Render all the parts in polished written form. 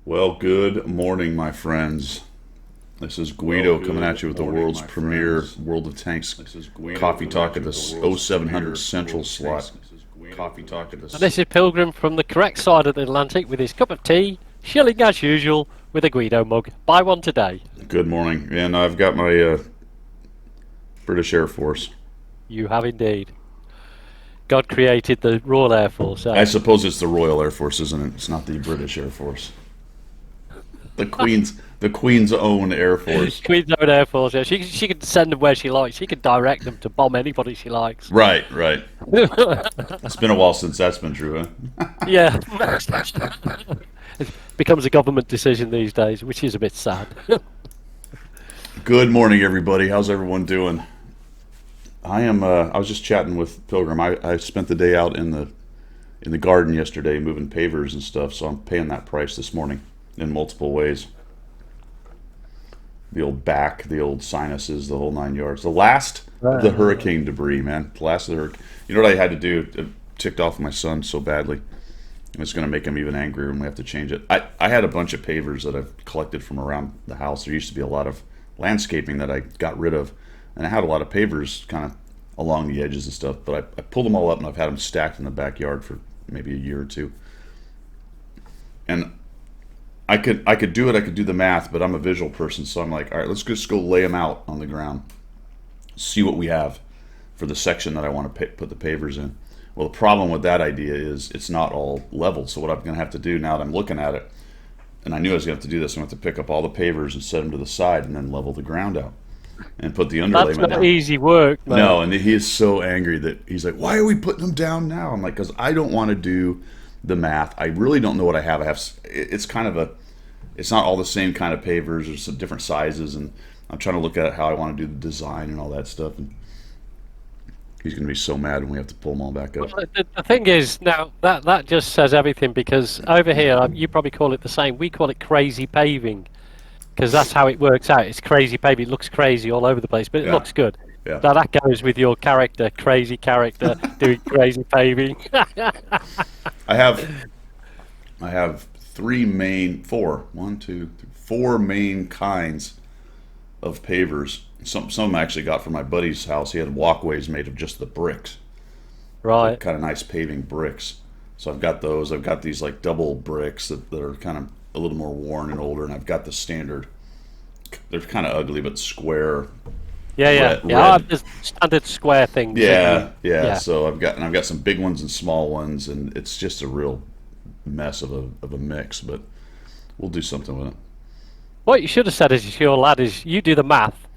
Well, good morning, my friends. This is Guido coming at you with the world's premier World of Tanks coffee talk at the 0700 Central slot. Coffee talk at And the. this is Pilgrim from the correct side of the Atlantic with his cup of tea, shilling as usual with a Guido mug. Buy one today. Good morning, and I've got my British Air Force. You have indeed. God created the Royal Air Force. I suppose it's the Royal Air Force, isn't it? It's not the British Air Force. The Queen's own Air Force. Queen's own Air Force. Yeah. She can send them where she likes. She can direct them to bomb anybody she likes. Right, right. It's been a while since that's been true, huh? Yeah. It becomes a government decision these days, which is a bit sad. Good morning, everybody. How's everyone doing? I am. I was just chatting with Pilgrim. I spent the day out in the garden yesterday moving pavers and stuff, so I'm paying that price this morning in multiple ways. The old back, the old sinuses, the whole 9 yards. The last of the hurricane debris, man. The last of the hurricane. You know what I had to do? It ticked off my son so badly. And it's going to make him even angrier when we have to change it. I had a bunch of pavers that I've collected from around the house. There used to be a lot of landscaping that I got rid of. And I had a lot of pavers kind of along the edges and stuff. But I pulled them all up and I've had them stacked in the backyard for maybe a year or two. And I could do it. I could do the math, but I'm a visual person, so I'm like, all right, let's just go lay them out on the ground, see what we have for the section that I want to put the pavers in. Well, the problem with that idea is it's not all level. So what I'm going to have to do now that I'm looking at it, and I knew I was going to have to do this, I'm going to have to pick up all the pavers and set them to the side, and then level the ground out and put the underlayment That's not down. easy work, man. No, and he is so angry that he's like, "Why are we putting them down now?" I'm like, "Because I don't want to do the math. I really don't know what I have. I have. It's kind of a. It's not all the same kind of pavers. There's some different sizes, and I'm trying to look at how I want to do the design and all that stuff. And he's going to be so mad when we have to pull them all back up. Well, the thing is, now that just says everything because over here, you probably call it the same. We call it crazy paving because that's how it works out. It's crazy paving. It looks crazy all over the place, but it Yeah, looks good. yeah. Now that goes with your character, crazy character, doing crazy paving. I have four main kinds of pavers. Some I actually got from my buddy's house. He had walkways made of just the bricks, Right. kind of nice paving bricks. So I've got those. I've got these like double bricks that are kind of a little more worn and older, and I've got the standard. They're kind of ugly but square. Yeah, yeah, Red, yeah. I have red. the standard square things. Yeah, yeah. Yeah. So I've got some big ones and small ones, and it's just a real mess of a mix. But we'll do something with it. What you should have said is, your lad, is you do the math,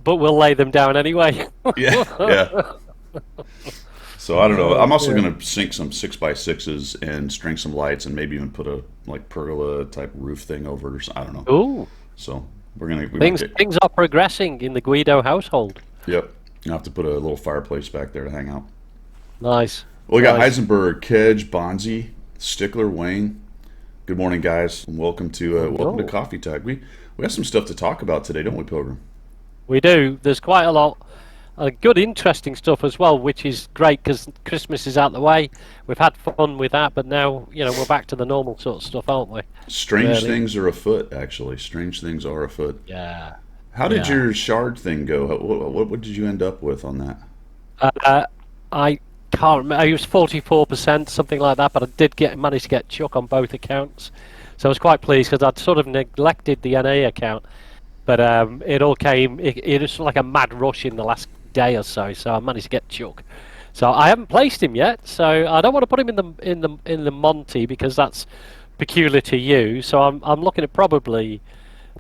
but we'll lay them down anyway. Yeah, yeah. So I don't know. I'm also going to sink some 6x6s and string some lights and maybe even put a like pergola type roof thing over it or something. I don't know. Ooh, So we might things are progressing in the Guido household. yep. I have to put a little fireplace back there to hang out. Nice, Well, we got nice. Heisenberg, Kedge, Bonzi, Stickler, Wayne. Good morning, guys, and welcome to Oh, Coffee Tag. We have some stuff to talk about today, don't we, Pilgrim? we do. There's quite a lot, good, interesting stuff as well, which is great because Christmas is out the way. We've had fun with that, but now we're back to the normal sort of stuff, aren't we? Strange Really? things are afoot. Actually, strange things are afoot. Yeah, How did yeah. your shard thing go? What did you end up with on that? Uh, I can't remember. It was 44%, something like that. But I did manage to get Chuck on both accounts, so I was quite pleased because I'd sort of neglected the NA account. But it all came. It was like a mad rush in the last day or so. So I managed to get Chuck. So I haven't placed him yet. So I don't want to put him in the Monty because that's peculiar to you. So I'm looking at probably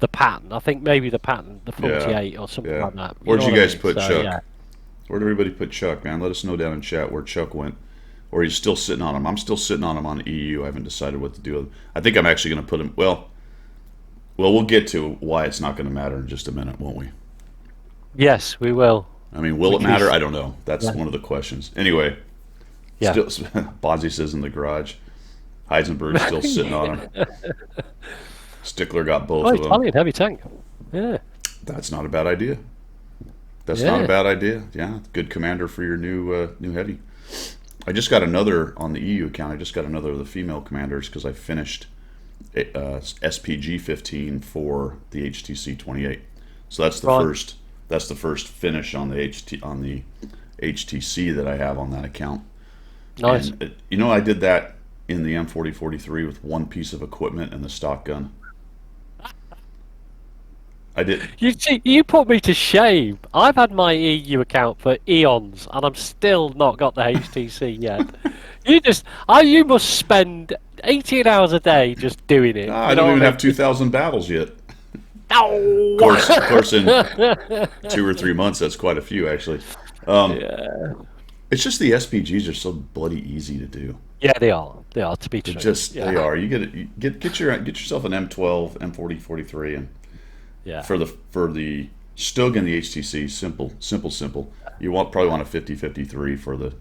the pattern. I think maybe the pattern, the Yeah, 48 or something yeah. like that. You Where'd know you what I guys mean? put So yeah. Chuck? Where'd everybody put Chuck, man? Let us know down in chat where Chuck went. Or he's still sitting on him. I'm still sitting on him on EU. I haven't decided what to do with him. I think I'm actually going to put him. Well, we'll get to why it's not going to matter in just a minute, won't we? Yes, we will. I mean, will it matter? Because I don't know. That's yeah, one of the questions. Anyway, yeah. still, Bonzi says in the garage. Heisenberg's still sitting on him. Stickler got both Oh, of them. Italian heavy tank. Yeah, That's not a bad idea. That's not a yeah. bad idea. Yeah, good commander for your new heavy. I just got another on the EU account. I just got another of the female commanders because I finished SPG 15 for the HTC 28. So that's the Right. first. That's the first finish on the HTC that I have on that account. Nice. And I did that in the M4043 with one piece of equipment and the stock gun. I did. You see, you put me to shame. I've had my EU account for eons, and I'm still not got the HTC yet. You must spend 18 hours a day just doing it. I You don't know even what I have 2,000 battles yet. mean? Of course, in 2 or 3 months, that's quite a few actually. Yeah. It's just the SPGs are so bloody easy to do. Yeah, they are. They are, to be true. They are. You get yourself an M12, M4043, and Yeah. for the Stug and the HTC, simple. You probably want a 5053 for the,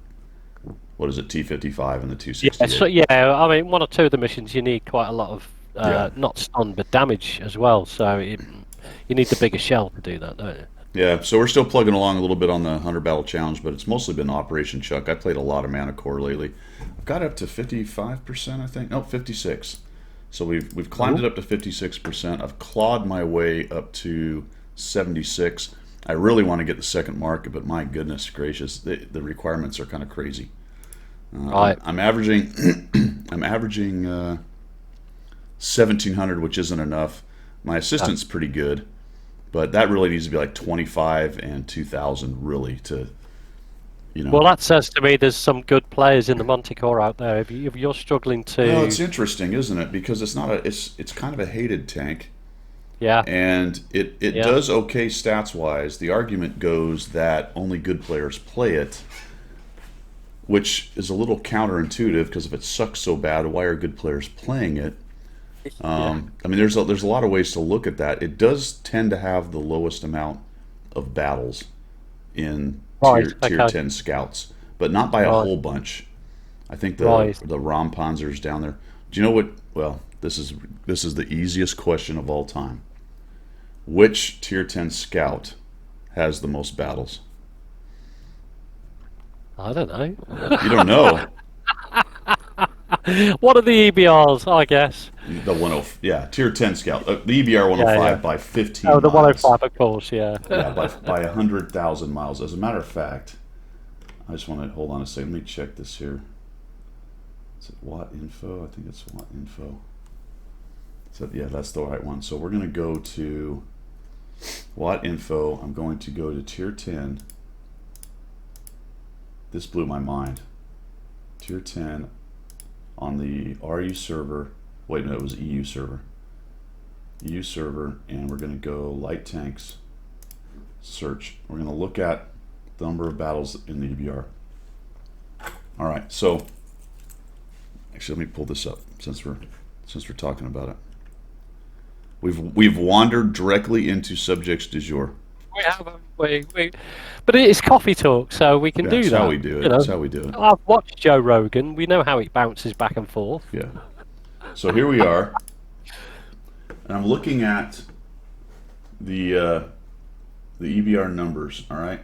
what is it, T55 and the Yeah, 268. I mean, one or two of the missions you need quite a lot of not stun but damage as well. So you need the bigger shell to do that, don't you? Yeah, so we're still plugging along a little bit on the 100 Battle Challenge, but it's mostly been Operation Chuck. I played a lot of Mana Core lately. I've got up to 55%, I think. No, 56. So we've climbed it up to 56%. I've clawed my way up to 76. I really want to get the second market, but my goodness gracious, the requirements are kind of crazy. Right. I'm averaging 1,700, which isn't enough. My assistant's pretty good, but that really needs to be like 25 and 2,000 really to, Well, that says to me there's some good players in the Monte Core out there. If you're struggling to, Well, it's interesting, isn't it? Because it's kind of a hated tank, yeah, and it does okay stats wise. The argument goes that only good players play it, which is a little counterintuitive because if it sucks so bad, why are good players playing it? I mean, there's a lot of ways to look at that. It does tend to have the lowest amount of battles in tier 10 scouts, but not by a whole bunch. I think the Rampanzer's down there. Do you know what? Well, this is the easiest question of all time. Which tier 10 scout has the most battles? I don't know. You don't know. What are the EBRs? I guess. The 10, yeah, tier 10 scout. The EBR 105 by 15 Oh, the miles. 105, of course. Yeah. Yeah, by 100,000 miles. As a matter of fact, I just want to hold on a second. Let me check this here. Is it Watt Info? I think it's Watt Info. So yeah, that's the right one. So we're going to go to Watt Info. I'm going to go to tier 10. This blew my mind. Tier 10 on the RU server. Wait, no, it was EU server. EU server, and we're going to go light tanks, search. We're going to look at the number of battles in the EBR. All right, so actually, let me pull this up since we're talking about it. We've wandered directly into subjects du jour. We have, but it's coffee talk, so we can do that. That's how we do it. That's how we do it. I've watched Joe Rogan. We know how it bounces back and forth. Yeah. So here we are, and I'm looking at the EBR numbers. All right.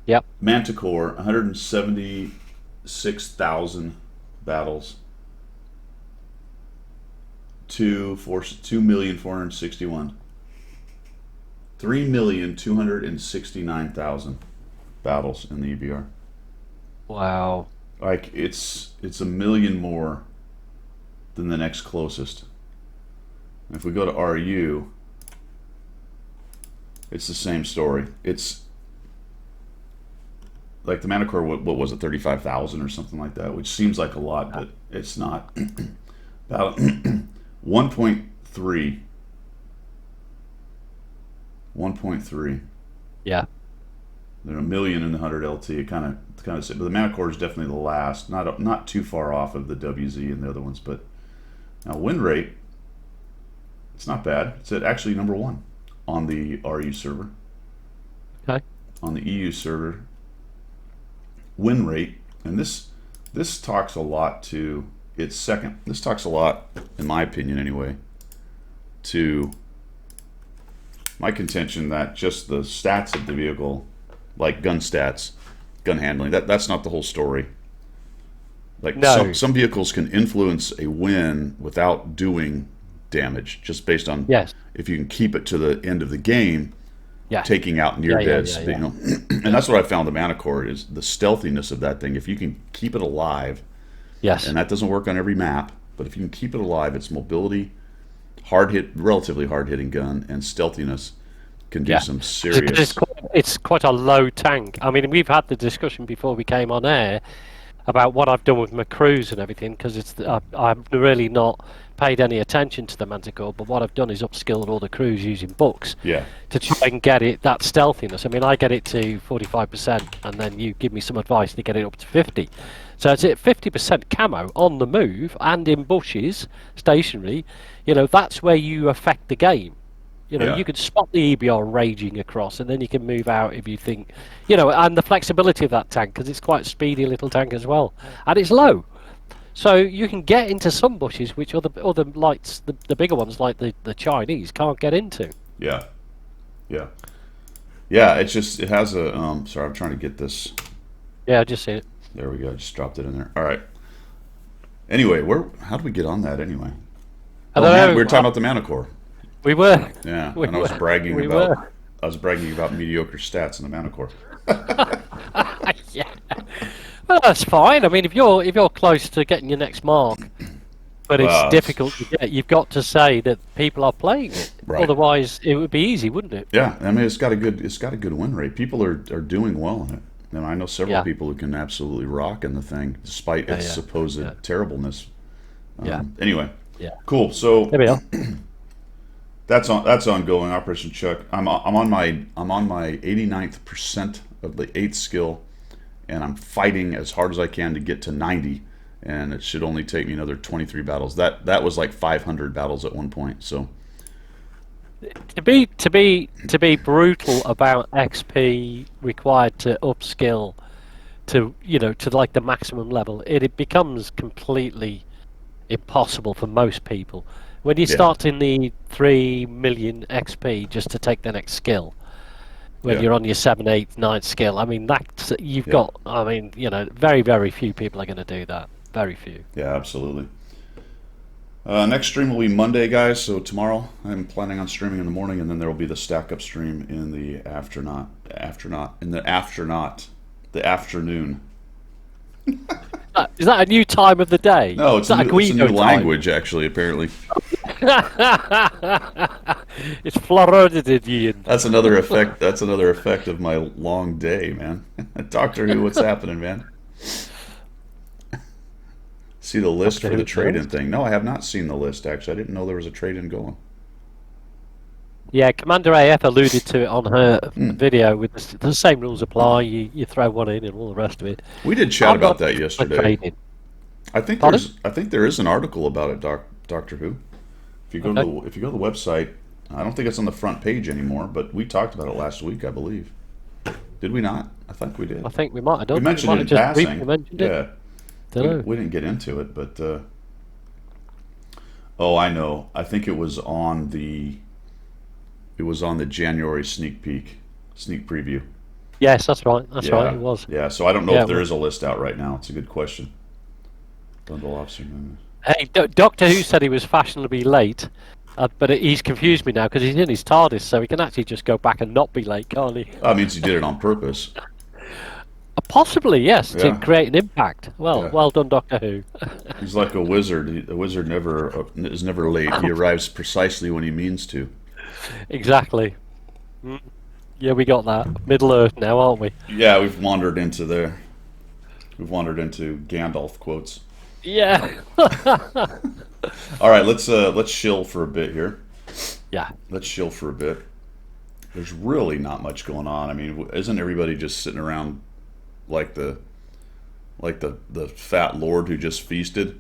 Yep. Manticore, 176,000 battles. 2,461. 3,269,000 battles in the EBR. Wow. Like it's a million more than the next closest. And if we go to RU, it's the same story. It's like the Mana Core, what was it, 35,000 or something like that, which seems like a lot, but it's not. About 1.3. 1.3. Yeah. There are a million in the 100 LT. It kind of, but the Mana Core is definitely the last. Not too far off of the WZ and the other ones, but now win rate, it's not bad. It's actually number one on the RU server. Okay. On the EU server, win rate, and this talks a lot to its second. This talks a lot, in my opinion anyway, to my contention that just the stats of the vehicle, like gun stats, gun handling, that's not the whole story. Like no. some vehicles can influence a win without doing damage just based on Yes. if you can keep it to the end of the game, Yeah. taking out near deads. Yeah. You know, and that's what I found the Mana Core is the stealthiness of that thing. If you can keep it alive, Yes. and that doesn't work on every map, but if you can keep it alive, its mobility, relatively hard hitting gun, and stealthiness can do some serious. It's quite a low tank. I mean, we've had the discussion before we came on air about what I've done with my crews and everything, because I've really not paid any attention to the Manticore, but what I've done is upskilled all the crews using books Yeah. to try and get it that stealthiness. I mean, I get it to 45%, and then you give me some advice to get it up to 50. So it's at 50% camo on the move and in bushes, stationary. You know, that's where you affect the game. You know, Yeah. you can spot the EBR raging across, and then you can move out if you think, you know, and the flexibility of that tank, because it's quite a speedy little tank as well, and it's low. So you can get into some bushes which other lights, the bigger ones like the Chinese, can't get into. Yeah. Yeah. Yeah. It's just it has a. Sorry, I'm trying to get this. Yeah, I just see it. There we go. I just dropped it in there. All right. Anyway, how do we get on that anyway? I don't know. We were talking about the Mana Core. We were. Yeah, We and I was were. bragging We about. were. I was bragging about mediocre stats in the Mana Core. Yeah. Well, that's fine. I mean, if you're close to getting your next mark, but it's Well, difficult to get, you've got to say that people are playing it. Right. Otherwise, it would be easy, wouldn't it? Yeah, I mean it's got a good win rate. People are doing well in it. And I know several Yeah. people who can absolutely rock in the thing despite its yeah. supposed terribleness. Yeah. Anyway. Yeah. Cool. So There we are. that's ongoing. Operation Chuck. I'm on my 89th percent of the 8th skill, and I'm fighting as hard as I can to get to 90. And it should only take me another 23 battles. That was like 500 battles at one point. So To be brutal about XP required to upskill to like the maximum level, it becomes completely impossible for most people. When you start to need 3 million XP just to take the next skill, when you're on your 7th, 8th, 9th skill, I mean that's you've got. I mean, very very few people are going to do that. Very few. yeah, absolutely. Next stream will be Monday, guys. So tomorrow I'm planning on streaming in the morning, and then there will be the stack up stream in the afternoon. Is that a new time of the day? No, it's Is that a new Guido time? language actually. Apparently, It's Floridian. that's another effect. That's another effect of my long day, man. Doctor Who, what's happening, man? See the list for the trade-in thing? No, I have not seen the list. Actually, I didn't know there was a trade-in going. Yeah, Commander AF alluded to it on her video. With the same rules apply. You throw one in and all the rest of it. We did chat about that yesterday. Trading. I think there is an article about it, Doctor Who. If you go to the website, I don't think it's on the front page anymore, but we talked about it last week, I believe. Did we not? I think we did. I think we might have done. We mentioned it in passing. Yeah. We didn't get into it, but oh, I know. I think it was on the January sneak preview. Yes, that's right. That's right. It was. Yeah, so I don't know if there is a list out right now. It's a good question. Bundle officer. Hey, Doctor Who said he was fashionably late, but he's confused me now because he's in his TARDIS, so he can actually just go back and not be late, can't he? That means he did it on purpose. Possibly, yes, Yeah. to create an impact. Well, Yeah. well done, Doctor Who. He's like a wizard. A wizard is never late. He arrives precisely when he means to. Exactly. Yeah, we got that. Middle Earth now, aren't we? Yeah, we've wandered into Gandalf quotes. Yeah. All right, let's chill for a bit here. Yeah. Let's chill for a bit. There's really not much going on. I mean, isn't everybody just sitting around like the fat lord who just feasted?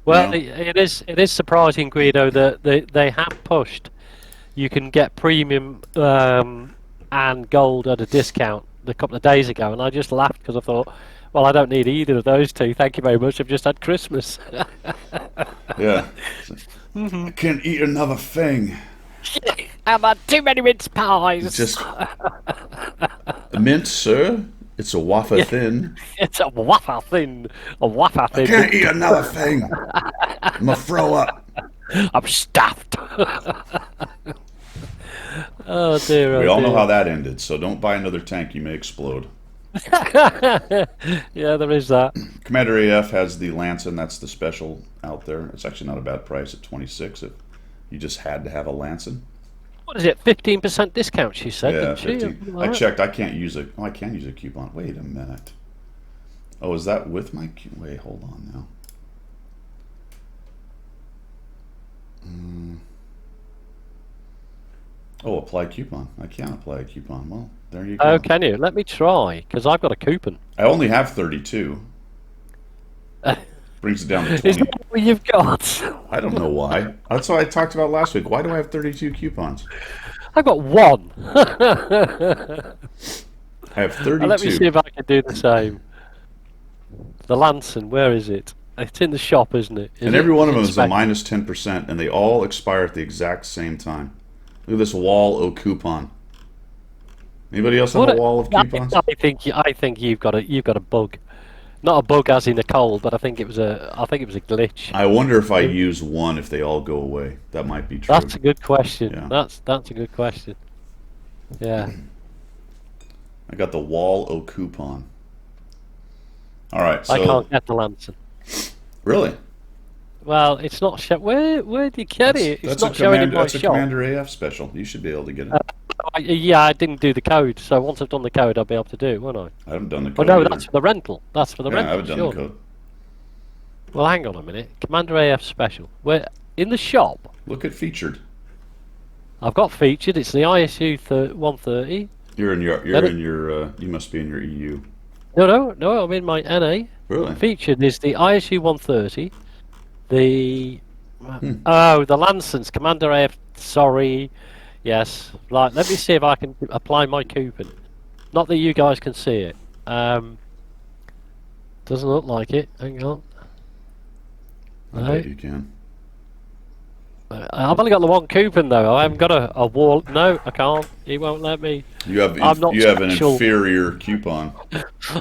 Well, You know? it is surprising, Guido, that they have pushed. You can get premium and gold at a discount a couple of days ago, and I just laughed because I thought, well, I don't need either of those two. Thank you very much. I've just had Christmas. Yeah. I can't eat another thing. I've had too many mince pies. It's just mint, sir. It's a wafer thin. It's a wafer thin. A wafer I thin. can't eat another thing. I'm gonna throw up. I'm stuffed. Oh dear, We oh all know how dear. that ended, so don't buy another tank. You may explode. Yeah, there is that. Commander AF has the Lanson. That's the special out there. It's actually not a bad price at 26 if you just had to have a Lanson. What is it? 15% discount, she said, Yeah, didn't she? Or 15. something I like that? checked. I can't use a. Oh, I can use a coupon. Wait a minute. Oh, is that with my? Wait, hold on now. Oh, apply coupon. I can't apply a coupon. Well, there you Oh, go. can you? Let me try, because I've got a coupon. I only have 32. Brings it down to Is 20. that what you've got? I don't know why. That's what I talked about last week. Why do I have 32 coupons? I've got one. I have Let me see 32. if I can do the same. The Lanson, where is it? It's in the shop, isn't it? And every one of them is a spec- minus 10%, and they all expire at the exact same time. Look at this wall of coupon. Anybody else have What a wall of coupons? I think you've got a bug. Not a bug as in a cold, but I think it was a glitch. I wonder if I use one, if they all go away. That might be true. That's a good question. Yeah. That's a good question. Yeah. I got the wall of coupon. All right, I so can't get the Lanson. really, Well, it's not where do you get it? It's that's not showing in my that's a shop. Commander AF special. You should be able to get it. Yeah, I didn't do the code, so once I've done the code, I'll be able to do it, won't I? I haven't done the Oh code no, either. that's for the rental. That's for the Yeah, I rental. haven't done Sure. the code. Well, hang on a minute. Commander AF special. Where in the shop? Look at featured. I've got featured. It's the ISU 130. You're in your Let it- you must be in your EU. No. I'm in my NA. Really? Featured is the ISU 130. The Hmm. the Lansons Commander AF. Sorry. Yes. Right. Let me see if I can apply my coupon. Not that you guys can see it. Doesn't look like it. Hang on. I No. bet you can. I've only got the one coupon though. I haven't got a wall. No, I can't. He won't let me. You have I'm not you have an special. inferior coupon.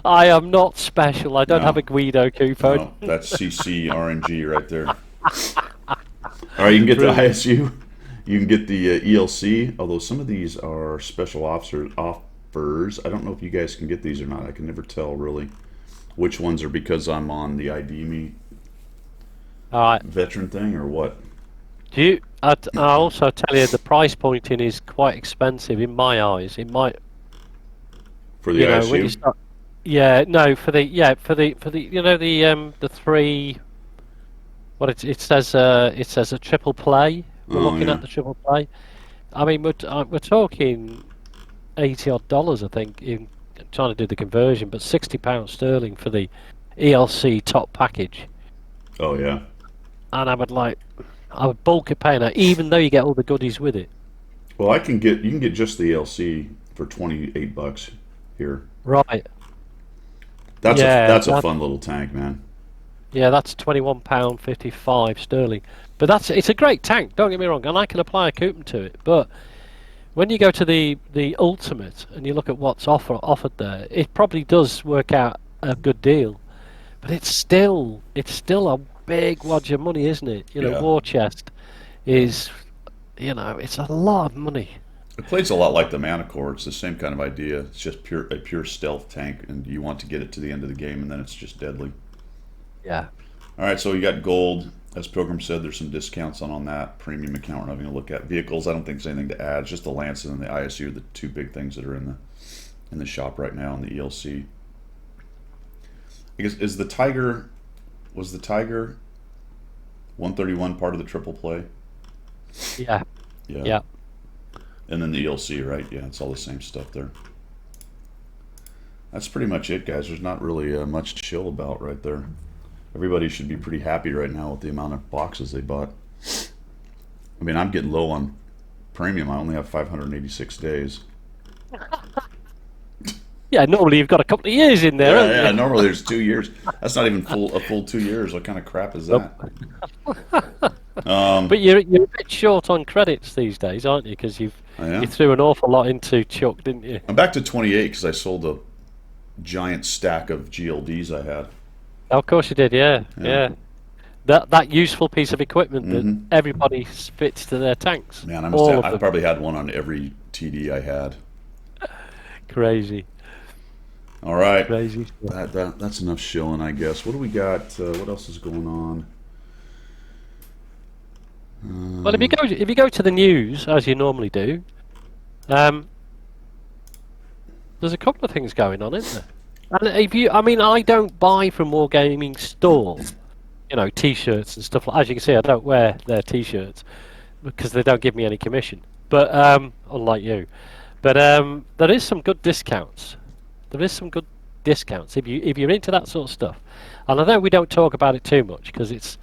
I am not special. I don't No. have a Guido coupon. No, that's CC RNG right there. All right, you can get the ISU. You can get the ELC. Although some of these are special offers. I don't know if you guys can get these or not. I can never tell really which ones are because I'm on the ID Me All right. veteran thing or what. Do you? I also tell you the price pointing is quite expensive in my eyes. It might, For the you know, ISU. when you start. Yeah, no, for the the three. What it says a triple play. We're Oh, looking yeah. at the triple play. I mean, we're talking $80 odd, I think, in trying to do the conversion, but £60 sterling for the ELC top package, Oh yeah. and I would bulk it paying that, even though you get all the goodies with it. Well, you can get just the ELC for $28 here. Right. That's Yeah, that's a that- fun little tank, man. Yeah, that's £21.55 sterling. But it's a great tank. Don't get me wrong, and I can apply a coupon to it. But when you go to the ultimate and you look at what's offered there, it probably does work out a good deal. But it's still a big wad of money, isn't it? You know, Yeah. War Chest is, it's a lot of money. It plays a lot like the Manicore. It's the same kind of idea. It's just a pure stealth tank, and you want to get it to the end of the game, and then it's just deadly. Yeah. All right, so you got gold. As Pilgrim said, there's some discounts on that. Premium account we're not going to look at. Vehicles, I don't think there's anything to add. It's just the Lance and the ISU are the two big things that are in the shop right now in the ELC. I guess was the Tiger 131 part of the triple play? Yeah. Yeah. Yeah. And then the ELC, right? Yeah, it's all the same stuff there. That's pretty much it, guys. There's not really much to chill about right there. Everybody should be pretty happy right now with the amount of boxes they bought. I mean, I'm getting low on premium. I only have 586 days. Yeah, normally you've got a couple of years in there, haven't Yeah, you? normally there's 2 years. That's not even a full 2 years. What kind of crap is that? But you're a bit short on credits these days, aren't you? Because you am. threw an awful lot into Chuck, didn't you? I'm back to 28 because I sold a giant stack of GLDs I had. Of course you did, yeah. Yeah. that useful piece of equipment that Hmm. everybody fits to their tanks. Man, All of I them. probably had one on every TD I had. Crazy, All right, crazy stuff. that's enough shilling, I guess. What do we got? What else is going on? Well, if you go to the news as you normally do, um, there's a couple of things going on, isn't there? And if you, I mean, I don't buy from Wargaming Store, T-shirts and stuff. As you can see, I don't wear their T-shirts because they don't give me any commission. But unlike you, but there is some good discounts. There is some good discounts if you're into that sort of stuff. And I know we don't talk about it too much because it's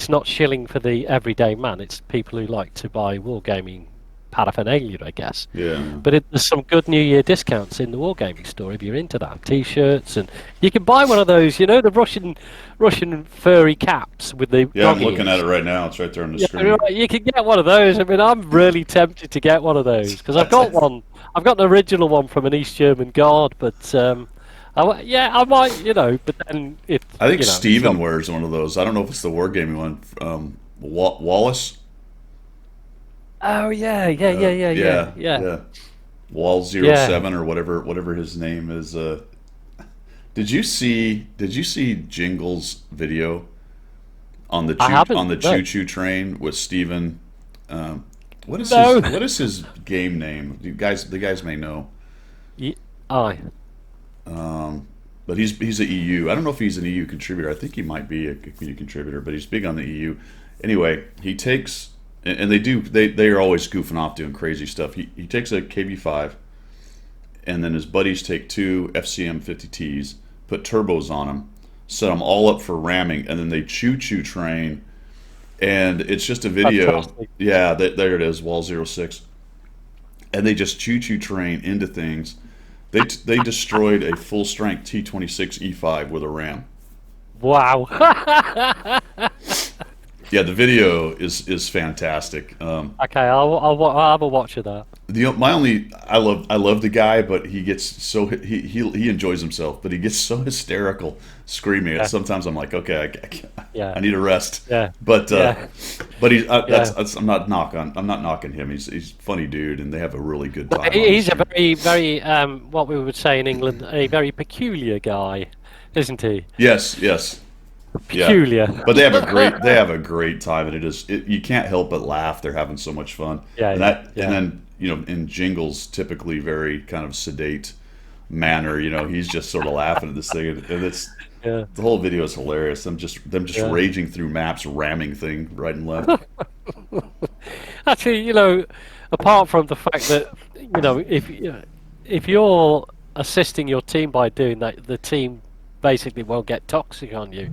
not shilling for the everyday man. It's people who like to buy wargaming paraphernalia, I guess. Yeah. But there's some good New Year discounts in the wargaming store if you're into that. T-shirts, and you can buy one of those. The Russian furry caps with the Yeah, I'm dog looking at ears. it right now. It's right there on the Yeah, screen. right, you can get one of those. I mean, I'm really tempted to get one of those because I've got one. I've got an original one from an East German guard, but yeah, I might, But then I think it's Steven not. wears one of those. I don't know if it's the Wargaming one. Wallace? Oh yeah, yeah, yeah, yeah, yeah, Yeah, yeah, yeah. Wall zero yeah. seven or whatever his name is. Did you see Jingle's video on I haven't. the No, choo choo train with Steven? Um, no. what is his game name? The guys may know. Ye- Aye. But he's a EU. I don't know if he's an EU contributor. I think he might be a EU contributor, but he's big on the EU. Anyway, he takes and they are always goofing off doing crazy stuff. He takes a KB5, and then his buddies take two FCM 50Ts, put turbos on them, set them all up for ramming, and then they choo choo train. And it's just a video. Fantastic. Yeah, there it is, Wall 06. And they just choo choo train into things. They destroyed a full strength T26 E5 with a ram. Wow. Yeah, the video is fantastic. Okay, I'll have a watch of that. My only I love the guy, but he gets so he enjoys himself, but he gets so hysterical screaming. Yeah, Sometimes I'm like, okay, yeah, I need a rest. yeah, But yeah, yeah. I'm not knocking him. He's a funny dude, and they have a really good time on the He's a stream. very, very, what we would say in England, a very peculiar guy, isn't he? Yes, yes. Yeah, Peculiar. but they have a great time, and you can't help but laugh. They're having so much fun, Yeah, and yeah, and yeah, then in Jingle's typically very kind of sedate manner, he's just sort of laughing at this thing, and it's yeah. the whole video is hilarious. Them just Yeah. raging through maps, ramming thing right and left. Actually, apart from the fact that if you're assisting your team by doing that, the team basically won't get toxic on you.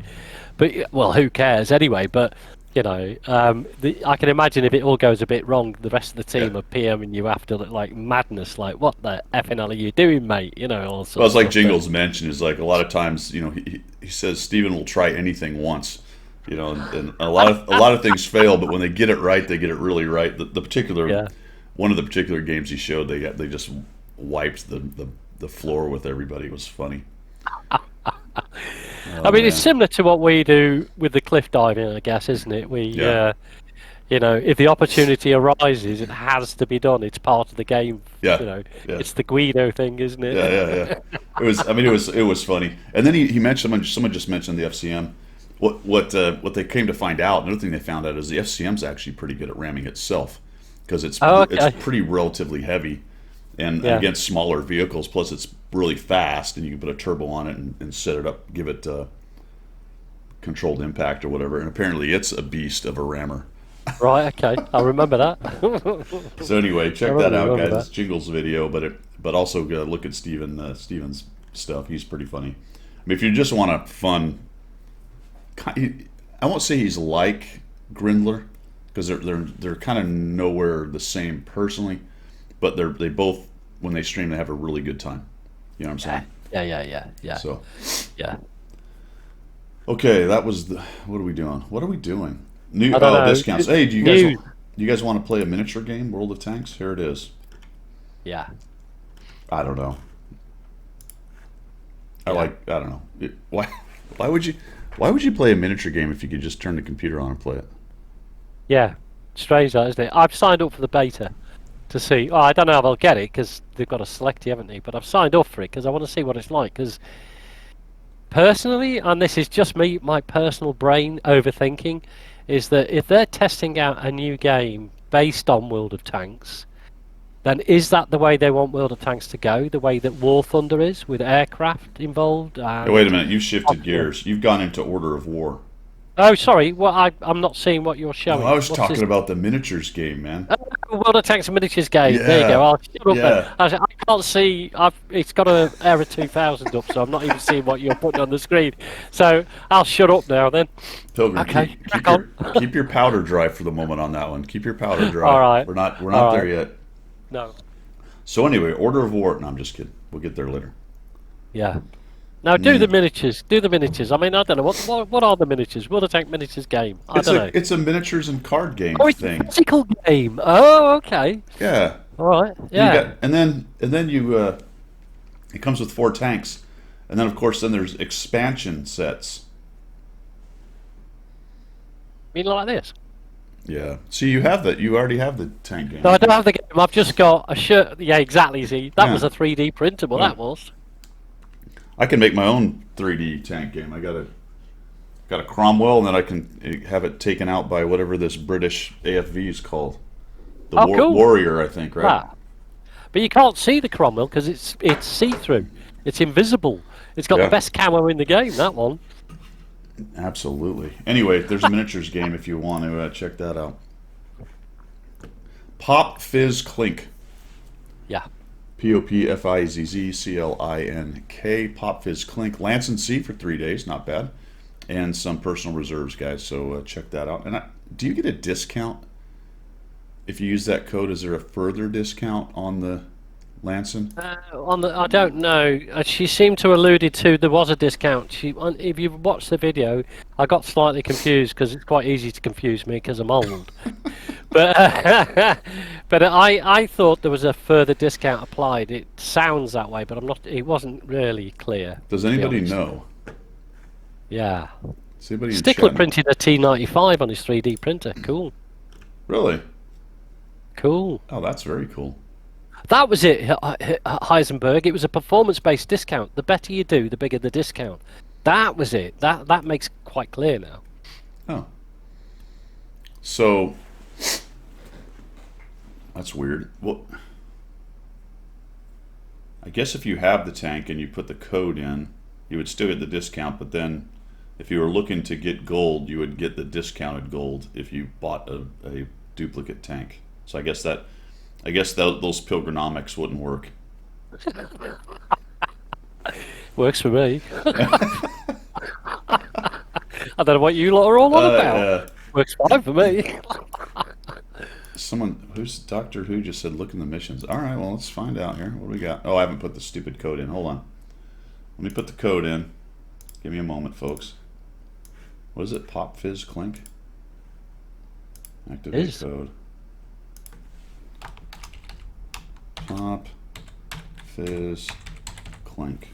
But well, who cares anyway? But I can imagine if it all goes a bit wrong, the rest of the Yeah. team are PMing you after like madness, like what the effing hell are you doing, mate? All Well, sorts it's of like stuff. But Jingles mentioned is like a lot of times, he says Steven will try anything once, and a lot of things fail, but when they get it right, they get it really right. The particular yeah. one of the particular games he showed, they just wiped the floor with everybody. It was funny. I Oh mean, it's man, similar to what we do with the cliff diving, I guess, isn't it? yeah, If the opportunity arises, it has to be done. It's part of the game. yeah, yeah. It's the Guido thing, isn't Yeah, it? yeah, yeah. It was funny. And then he mentioned someone just mentioned the FCM. What they came to find out, another thing they found out is the FCM is actually pretty good at ramming itself because Oh, it's okay. pretty relatively heavy and Yeah. against smaller vehicles. Plus, it's really fast, and you can put a turbo on it and set it up, give it controlled impact or whatever. And apparently, it's a beast of a rammer. Right. Okay. I remember that. So anyway, I check that really out, remember guys. It's that. Jingle's video, but also look at Steven's stuff. He's pretty funny. I mean, if you just want a fun, I won't say he's like Grindler because they're kind of nowhere the same personally, but they both when they stream they have a really good time. You know what I'm saying? Yeah. Yeah. Yeah. Yeah. So Yeah. okay, that was the. What are we doing? What are we doing? I don't know. Discounts. Hey, News. do you guys want to play a miniature game, World of Tanks? Here it is. Yeah. I don't know. Yeah. I don't know. Why would you? Why would you play a miniature game if you could just turn the computer on and play it? Yeah, strange that, isn't it? I've signed up for the beta to see. Oh, I don't know how they'll get it because they've got a select, haven't they? But I've signed up for it because I want to see what it's like. Because personally, and this is just me, my personal brain overthinking, is that if they're testing out a new game based on World of Tanks, then is that the way they want World of Tanks to go? The way that War Thunder is, with aircraft involved? Hey, wait a minute, you've shifted gears. You've gone into Order of War. Oh, sorry. Well, I'm not seeing what you're showing. Oh, I was What's talking this? about the miniatures game, man. World of Tanks and Miniatures game. There you Yeah, go. I'll shut up yeah. then. I can't see. It's got a Era 2000 up, so I'm not even seeing what you're putting on the screen. So I'll shut up now then. Pilgrim, Okay, keep your powder dry for the moment on that one. Keep your powder dry. All right. We're not All there right. yet. No. So anyway, Order of War. No, I'm just kidding. We'll get there later. Yeah. Now do the miniatures. Do the miniatures. I mean, I don't know what are the miniatures. World of Tank miniatures game. I don't know. It's a miniatures and card game Oh, it's thing. a physical game. Oh, okay. Yeah. All right. Yeah. And then you it comes with 4 tanks, and then of course there's expansion sets. mean like this. Yeah. See, you have that. You already have the tank game. No, I don't have the game. I've just got a shirt. Yeah, exactly. See, that Yeah. was a 3D printable. Yeah. That was. I can make my own 3D tank game. I got a Cromwell, and then I can have it taken out by whatever this British AFV is called. The Oh, cool. Warrior, I think, right? Ah. But you can't see the Cromwell because it's see-through. It's invisible. It's got Yeah. the best camo in the game. That one. Absolutely. Anyway, there's a miniatures game if you want to check that out. Pop Fizz Clink. Yeah. POPFIZZCLINK. Pop Fizz Clink. Lance and Sea for 3 days. Not bad. And some personal reserves, guys. So check that out. And do you get a discount if you use that code? Is there a further discount on the Lanson? I don't know. She seemed to alluded to there was a discount. If you watched the video, I got slightly confused because it's quite easy to confuse me because I'm old. but I thought there was a further discount applied. It sounds that way, but I'm not. It wasn't really clear. Does to be anybody honest. know? Yeah. Does anybody in Stickler chat know? printed a T95 on his 3D printer. Cool. Really? Cool. Oh, that's very cool. That was it, Heisenberg. It was a performance-based discount. The better you do, the bigger the discount. That was it. That makes quite clear now. Oh. So that's weird. Well, I guess if you have the tank and you put the code in, you would still get the discount, but then if you were looking to get gold, you would get the discounted gold if you bought a duplicate tank. So I guess those pilgrinomics wouldn't work. Works for me. I don't know what you lot are all on about. Works fine for me. Someone who's Doctor Who just said, look in the missions. All right, well, let's find out here. What do we got? Oh, I haven't put the stupid code in. Hold on. Let me put the code in. Give me a moment, folks. What is it? Pop Fizz Clink? Activate code. Pop Fizz Clink.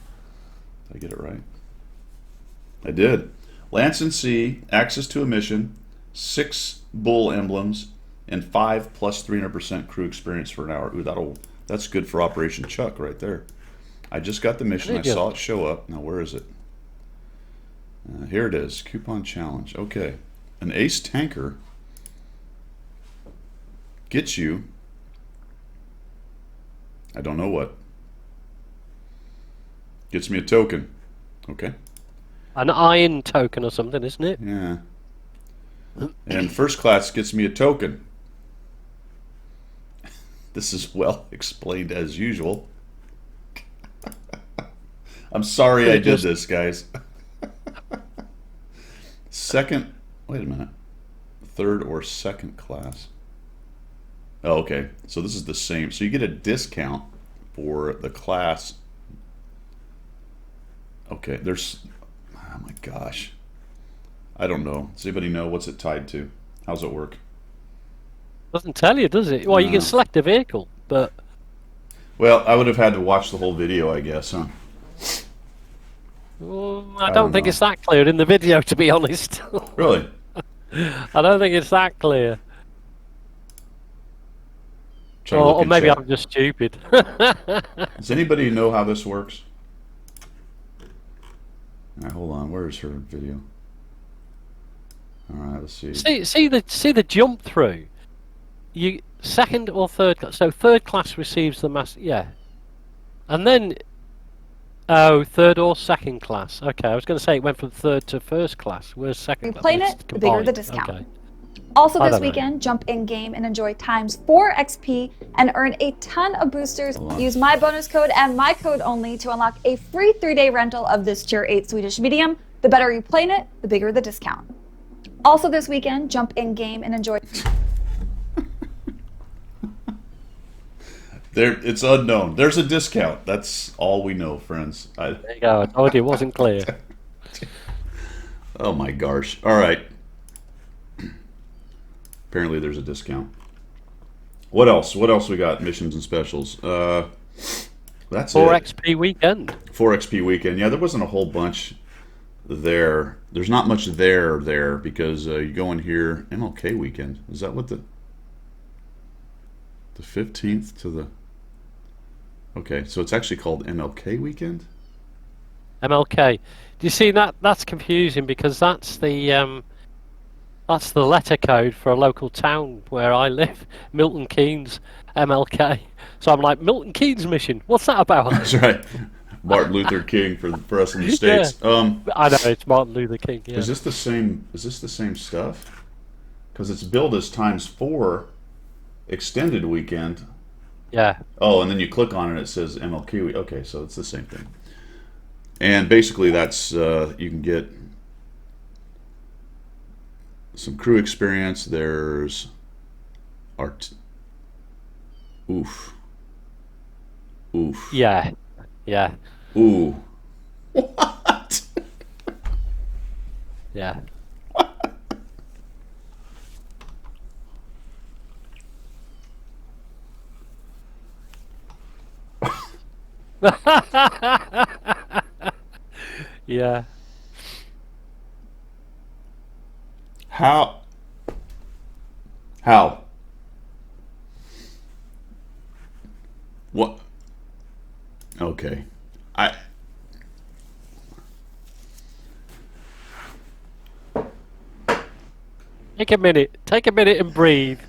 Did I get it right? I did. Lance and Sea, access to a mission, 6 bull emblems, and 5 plus 300% crew experience for an hour. Ooh, that's good for Operation Chuck right there. I just got the mission. I saw it show up. Now, where is it? Here it is. Coupon challenge. Okay. An ace tanker gets you, I don't know what. Gets me a token. Okay. An iron token or something, isn't it? Yeah. And first class gets me a token. This is well explained as usual. I'm sorry I did this, guys. Second, wait a minute. Third or second class. Oh, okay. So this is the same. So you get a discount for the class. Okay, there's, oh my gosh. I don't know. Does anybody know what's it tied to? How's it work? Doesn't tell you, does it? Well, you can select a vehicle, but... Well, I would have had to watch the whole video, I guess, huh? I don't think know. it's that clear in the video, to be honest. Really? I don't think it's that clear. Try to look Or in maybe chat. I'm just stupid. Does anybody know how this works? All right, hold on. Where's her video? All right, let's see. see the jump through. You second or third class. So third class receives the mass. Yeah, and then third or second class. Okay, I was going to say it went from third to first class. Where's second class? Replaying It's it, the bigger the combined. discount. Okay. Also I this don't know. weekend, jump in game and enjoy times 4 XP and earn a ton of boosters. Use my bonus code and my code only to unlock a free 3-day rental of this tier 8 Swedish medium. The better you play in it, the bigger the discount. Also this weekend, jump in game and enjoy. It's unknown. There's a discount. That's all we know, friends. There you go. I told you it wasn't clear. Oh my gosh. All right. Apparently there's a discount. What else? What else we got? Missions and specials. That's 4 it. XP weekend. 4 XP weekend. Yeah, there wasn't a whole bunch there. There's not much there because you go in here. MLK weekend. Is that what the 15th to the... Okay, so it's actually called MLK weekend? MLK. Do you see that? That's confusing because that's the letter code for a local town where I live, Milton Keynes, MLK. So I'm like, Milton Keynes mission. What's that about? That's right. Martin Luther King for us in the States. Yeah. I know it's Martin Luther King. Yeah. Is this the same stuff? Because it's billed as ×4 extended weekend. Yeah. Oh, and then you click on it, it says MLK week. Okay, so it's the same thing. And basically that's you can get some crew experience. There's art. Oof. Yeah. Yeah. Ooh. What? Yeah. Yeah. How? What? Okay. Take a minute. Take a minute and breathe.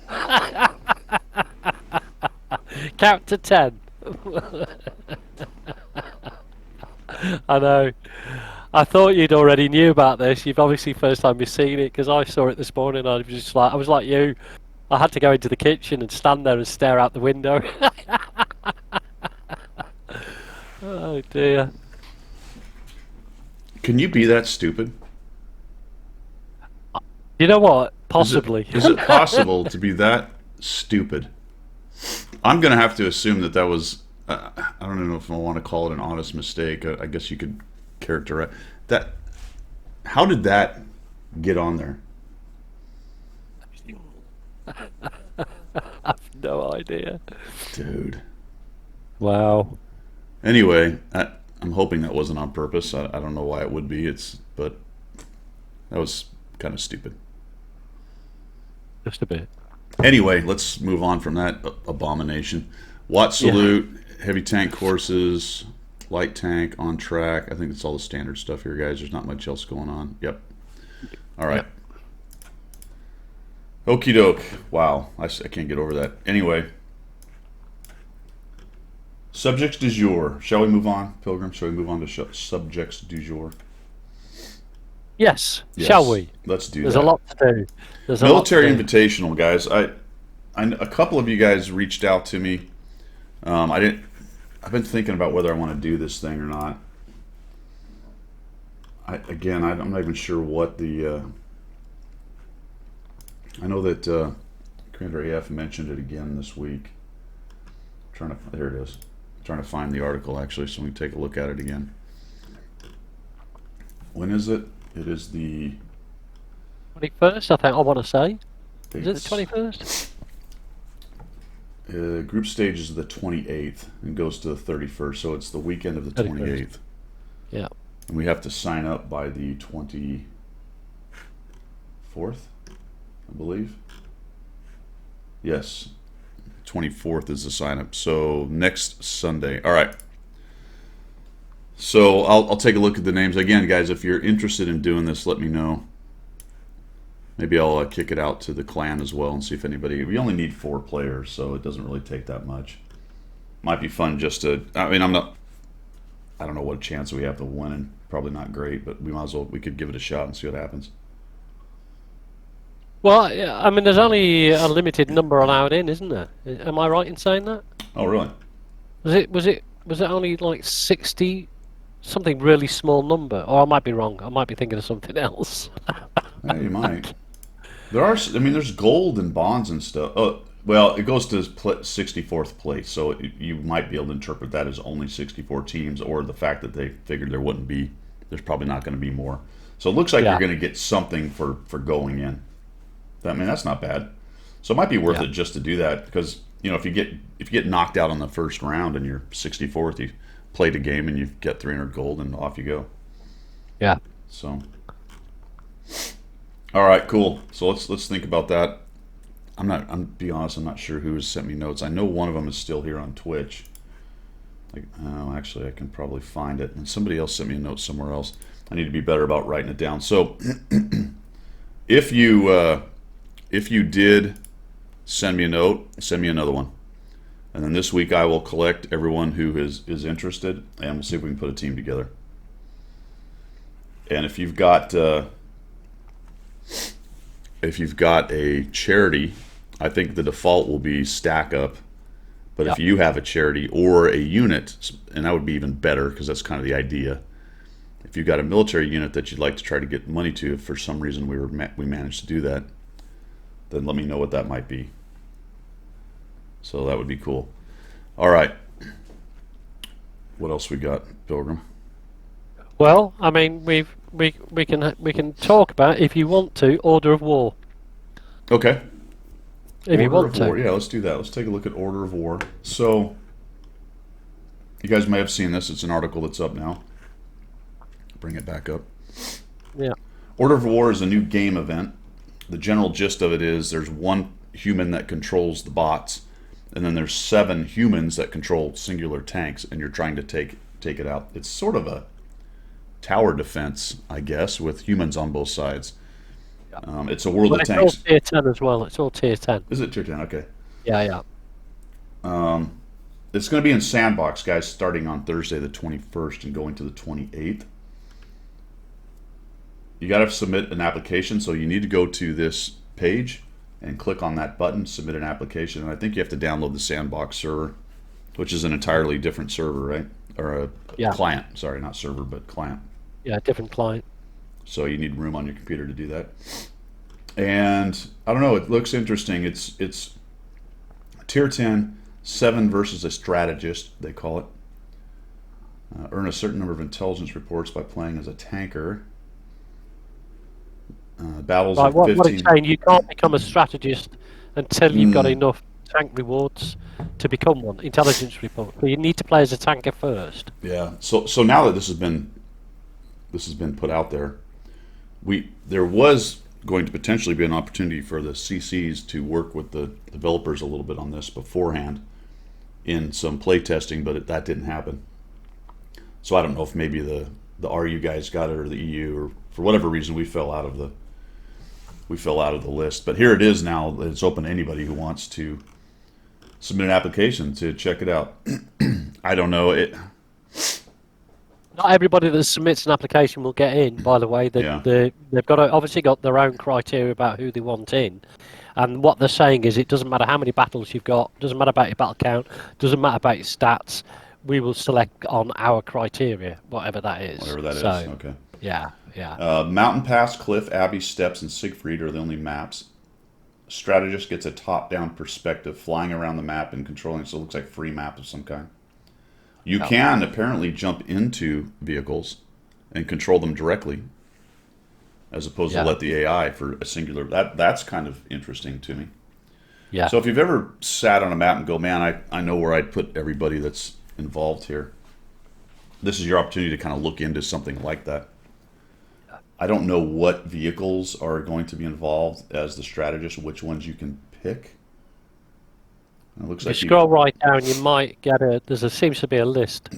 Count to 10. I know. I thought you'd already knew about this. You've obviously first time you've seen it because I saw it this morning. I was like you. I had to go into the kitchen and stand there and stare out the window. Oh dear. Can you be that stupid? You know what? Possibly. Is it possible to be that stupid? I'm going to have to assume that was... I don't know if I want to call it an honest mistake. I guess you could characterize that. How did that get on there? I've no idea. Dude. Wow. Anyway, I'm hoping that wasn't on purpose. I don't know why it would be. But that was kind of stupid. Just a bit. Anyway, let's move on from that abomination. Watt salute, heavy tank courses, light tank, on track. I think it's all the standard stuff here, guys. There's not much else going on. Yep. All right. Yep. Okie doke. Wow. I can't get over that. Anyway. Subjects du jour. Shall we move on, Pilgrim? Shall we move on to subjects du jour? Yes. Shall we? Let's do There's that. a lot to do. There's Military a lot to do. Invitational, guys. A couple of you guys reached out to me. I've been thinking about whether I want to do this thing or not. I'm not even sure what the... I know that Commander AF mentioned it again this week. There it is. I'm trying to find the article, actually, so we can take a look at it again. When is it? It is the... 21st, I think I want to say. Is it the 21st? Group stage is the 28th and goes to the 31st, so it's the weekend of the 28th. Yeah. And we have to sign up by the 24th, I believe. Yes, 24th is the sign up. So next Sunday. All right. So I'll take a look at the names again, guys. If you're interested in doing this, let me know. Maybe I'll kick it out to the clan as well and see if anybody. We only need 4 players, so it doesn't really take that much. Might be fun just to. I mean, I don't know what chance we have to win, and probably not great, but we might as well. We could give it a shot and see what happens. Well, yeah, I mean, there's only a limited number allowed in, isn't there? Am I right in saying that? Oh, really? Was it only like 60? Something really small number, or I might be wrong. I might be thinking of something else. Yeah, you might. There are. I mean, there's gold and bonds and stuff. Oh, well, it goes to 64th place, so you might be able to interpret that as only 64 teams, or the fact that they figured there wouldn't be. There's probably not going to be more. So it looks like you're going to get something for going in. I mean, that's not bad. So it might be worth it just to do that, because if you get knocked out on the first round and you're 64th, you played a game and you get 300 gold and off you go. Yeah. So, all right, cool. So let's think about that. I'm be honest, I'm not sure who has sent me notes. I know one of them is still here on Twitch. Actually, I can probably find it. And somebody else sent me a note somewhere else. I need to be better about writing it down. So, if you did send me a note, send me another one. And then this week I will collect everyone who is interested, and we'll see if we can put a team together. And if you've got a charity, I think the default will be stack up. But if you have a charity or a unit, and that would be even better because that's kind of the idea. If you've got a military unit that you'd like to try to get money to, if for some reason we managed to do that, then let me know what that might be. So that would be cool. All right. What else we got, Pilgrim? Well, I mean, we can talk about, if you want to, Order of War. Okay. If you want to. War. Yeah, let's do that. Let's take a look at Order of War. So, you guys may have seen this. It's an article that's up now. Bring it back up. Yeah. Order of War is a new game event. The general gist of it is there's one human that controls the bots, and then there's 7 humans that control singular tanks, and you're trying to take it out. It's sort of a tower defense, I guess, with humans on both sides. It's a world of tanks. It's all tier 10 as well. It's all tier 10. Is it tier 10? Okay. Yeah. It's going to be in Sandbox, guys, starting on Thursday the 21st and going to the 28th. You got to submit an application, so you need to go to this page and click on that button, submit an application, and I think you have to download the Sandbox server, which is an entirely different server, right? Or a client. Sorry, not server, but client. Yeah, different client. So you need room on your computer to do that. And I don't know, it looks interesting. It's tier 10, 7 versus a strategist, they call it. Earn a certain number of intelligence reports by playing as a tanker. Battles of 15. What it's saying, you can't become a strategist until you've got enough tank rewards to become one. Intelligence report. So you need to play as a tanker first. Yeah. So now that this has been put out there, there was going to potentially be an opportunity for the CCs to work with the developers a little bit on this beforehand in some play testing, but that didn't happen. So I don't know if maybe the RU guys got it or the EU, or for whatever reason we fell out of the list. But here it is now. It's open to anybody who wants to submit an application to check it out. I don't know it. Not everybody that submits an application will get in, by the way. They've obviously got their own criteria about who they want in. And what they're saying is it doesn't matter how many battles you've got, doesn't matter about your battle count, doesn't matter about your stats. We will select on our criteria, whatever that is. Whatever that is, okay. Yeah. Mountain Pass, Cliff, Abbey, Steps, and Siegfried are the only maps. Strategist gets a top-down perspective, flying around the map and controlling, so it looks like a free map of some kind. You can apparently jump into vehicles and control them directly, as opposed to let the AI for a singular. That's kind of interesting to me. Yeah. So if you've ever sat on a map and go, man, I know where I'd put everybody that's involved here. this is your opportunity to kind of look into something like that. I don't know what vehicles are going to be involved as the strategist, which ones you can pick. It looks If like you scroll right down, you might get seems to be a list.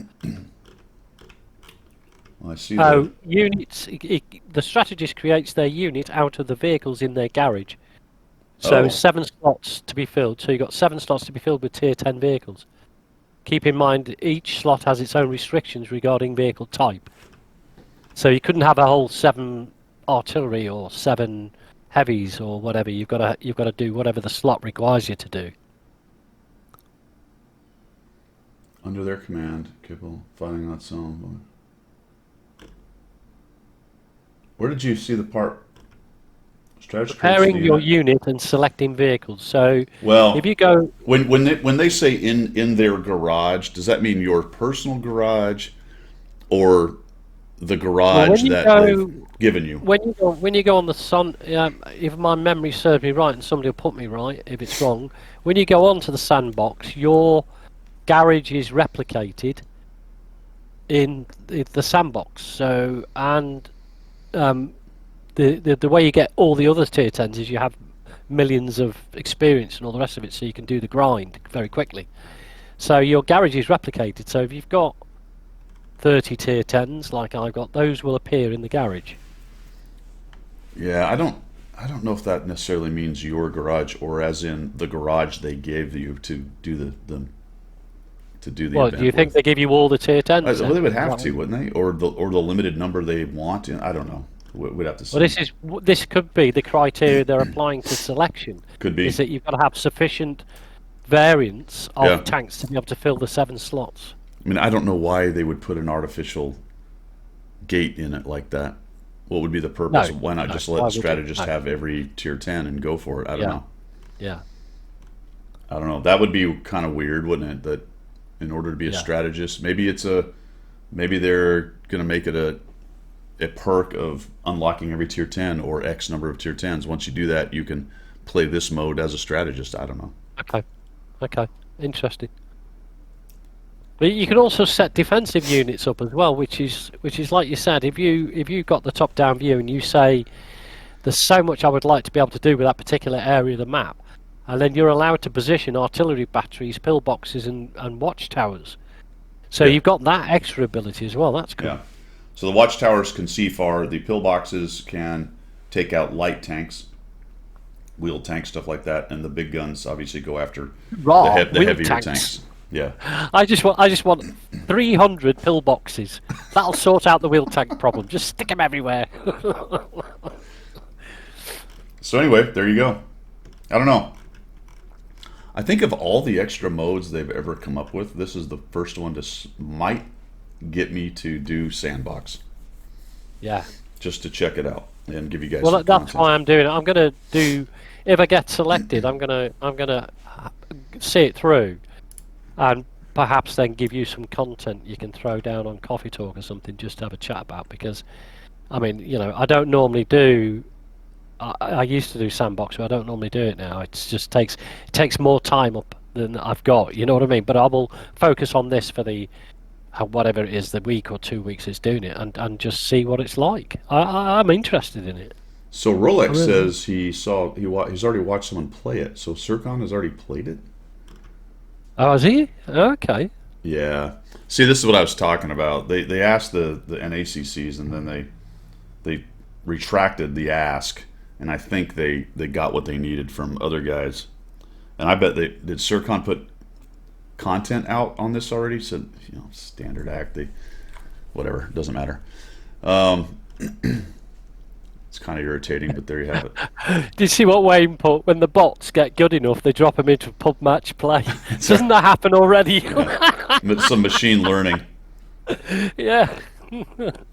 Well, I see Oh, units. The strategist creates their unit out of the vehicles in their garage. So Oh. 7 slots to be filled. So you've got 7 slots to be filled with tier 10 vehicles. Keep in mind each slot has its own restrictions regarding vehicle type. So you couldn't have a whole 7 artillery or 7 heavies or whatever. You've got to do whatever the slot requires you to do. under their command, capable of fighting that zone. Where did you see the part? Strategy Preparing your unit and selecting vehicles. So well, if you go when they say in their garage, does that mean your personal garage or the garage they've given you? When you go on the Sun, if my memory serves me right, and somebody will put me right if it's wrong. When you go onto the sandbox, your garage is replicated in the sandbox. So the way you get all the other tier 10s is you have millions of experience and all the rest of it, so you can do the grind very quickly. So your garage is replicated. So if you've got 30 tier 10s like I've got, those will appear in the garage. Yeah, I don't know if that necessarily means your garage or as in the garage they gave you to do the Well, event do you think with. they give you all the tier 10s? Well, they would have to, wouldn't they? Or the limited number they want. I don't know. We'd have to see. Well, this could be the criteria they're applying to selection. Could be. Is that you've got to have sufficient variance of tanks to be able to fill the 7 slots. I mean, I don't know why they would put an artificial gate in it like that. What would be the purpose? Why not just let the strategist have every tier 10 and go for it? I don't know. Yeah. I don't know. That would be kind of weird, wouldn't it? That in order to be a strategist, maybe they're going to make it a perk of unlocking every tier 10 or X number of tier 10s. Once you do that, you can play this mode as a strategist. I don't know. Okay. Interesting. But you can also set defensive units up as well, which is like you said, if you got the top down view and you say there's so much I would like to be able to do with that particular area of the map, and then you're allowed to position artillery batteries, pillboxes and watchtowers. So you've got that extra ability as well. That's cool. Yeah. So the watchtowers can see far. The pillboxes can take out light tanks, wheeled tanks, stuff like that, and the big guns obviously go after the heavier tanks. Yeah. I just want 300 pillboxes. That'll sort out the wheel tank problem. Just stick them everywhere. So anyway, there you go. I don't know. I think of all the extra modes they've ever come up with, this is the first one to might get me to do Sandbox. Yeah. Just to check it out and give you guys. Well, some that's content. why I'm doing it. I'm gonna do. If I get selected, I'm gonna see it through, and perhaps then give you some content you can throw down on Coffee Talk or something just to have a chat about. Because, I mean, I don't normally do. I used to do Sandbox, but I don't normally do it now. It takes more time up than I've got. You know what I mean? But I will focus on this for the whatever it is, the week or 2 weeks it's doing it, and just see what it's like. I'm interested in it. So Rolex says he's already watched someone play it. So Sircon has already played it. Oh, is he? Okay. Yeah. See, this is what I was talking about. They asked the NACCs and then they retracted the ask, and I think they got what they needed from other guys. And I bet did Sircon put content out on this already? Said standard act. Whatever, doesn't matter. It's kind of irritating, but there you have it. Did you see what Wayne put? When the bots get good enough, they drop them into pub match play. Doesn't that happen already? Some machine learning. Yeah.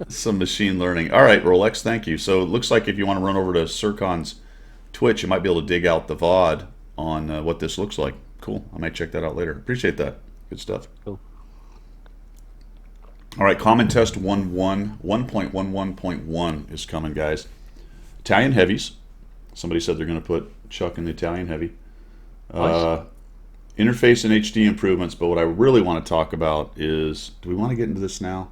Some machine learning. All right, Rolex, thank you. So it looks like if you want to run over to Sircon's Twitch, you might be able to dig out the VOD on what this looks like. Cool. I might check that out later. Appreciate that. Good stuff. Cool. All right, Common Test 1.11.1 is coming, guys. Italian heavies. Somebody said they're going to put Chuck in the Italian heavy. Nice. Interface and HD improvements, but what I really want to talk about is, do we want to get into this now?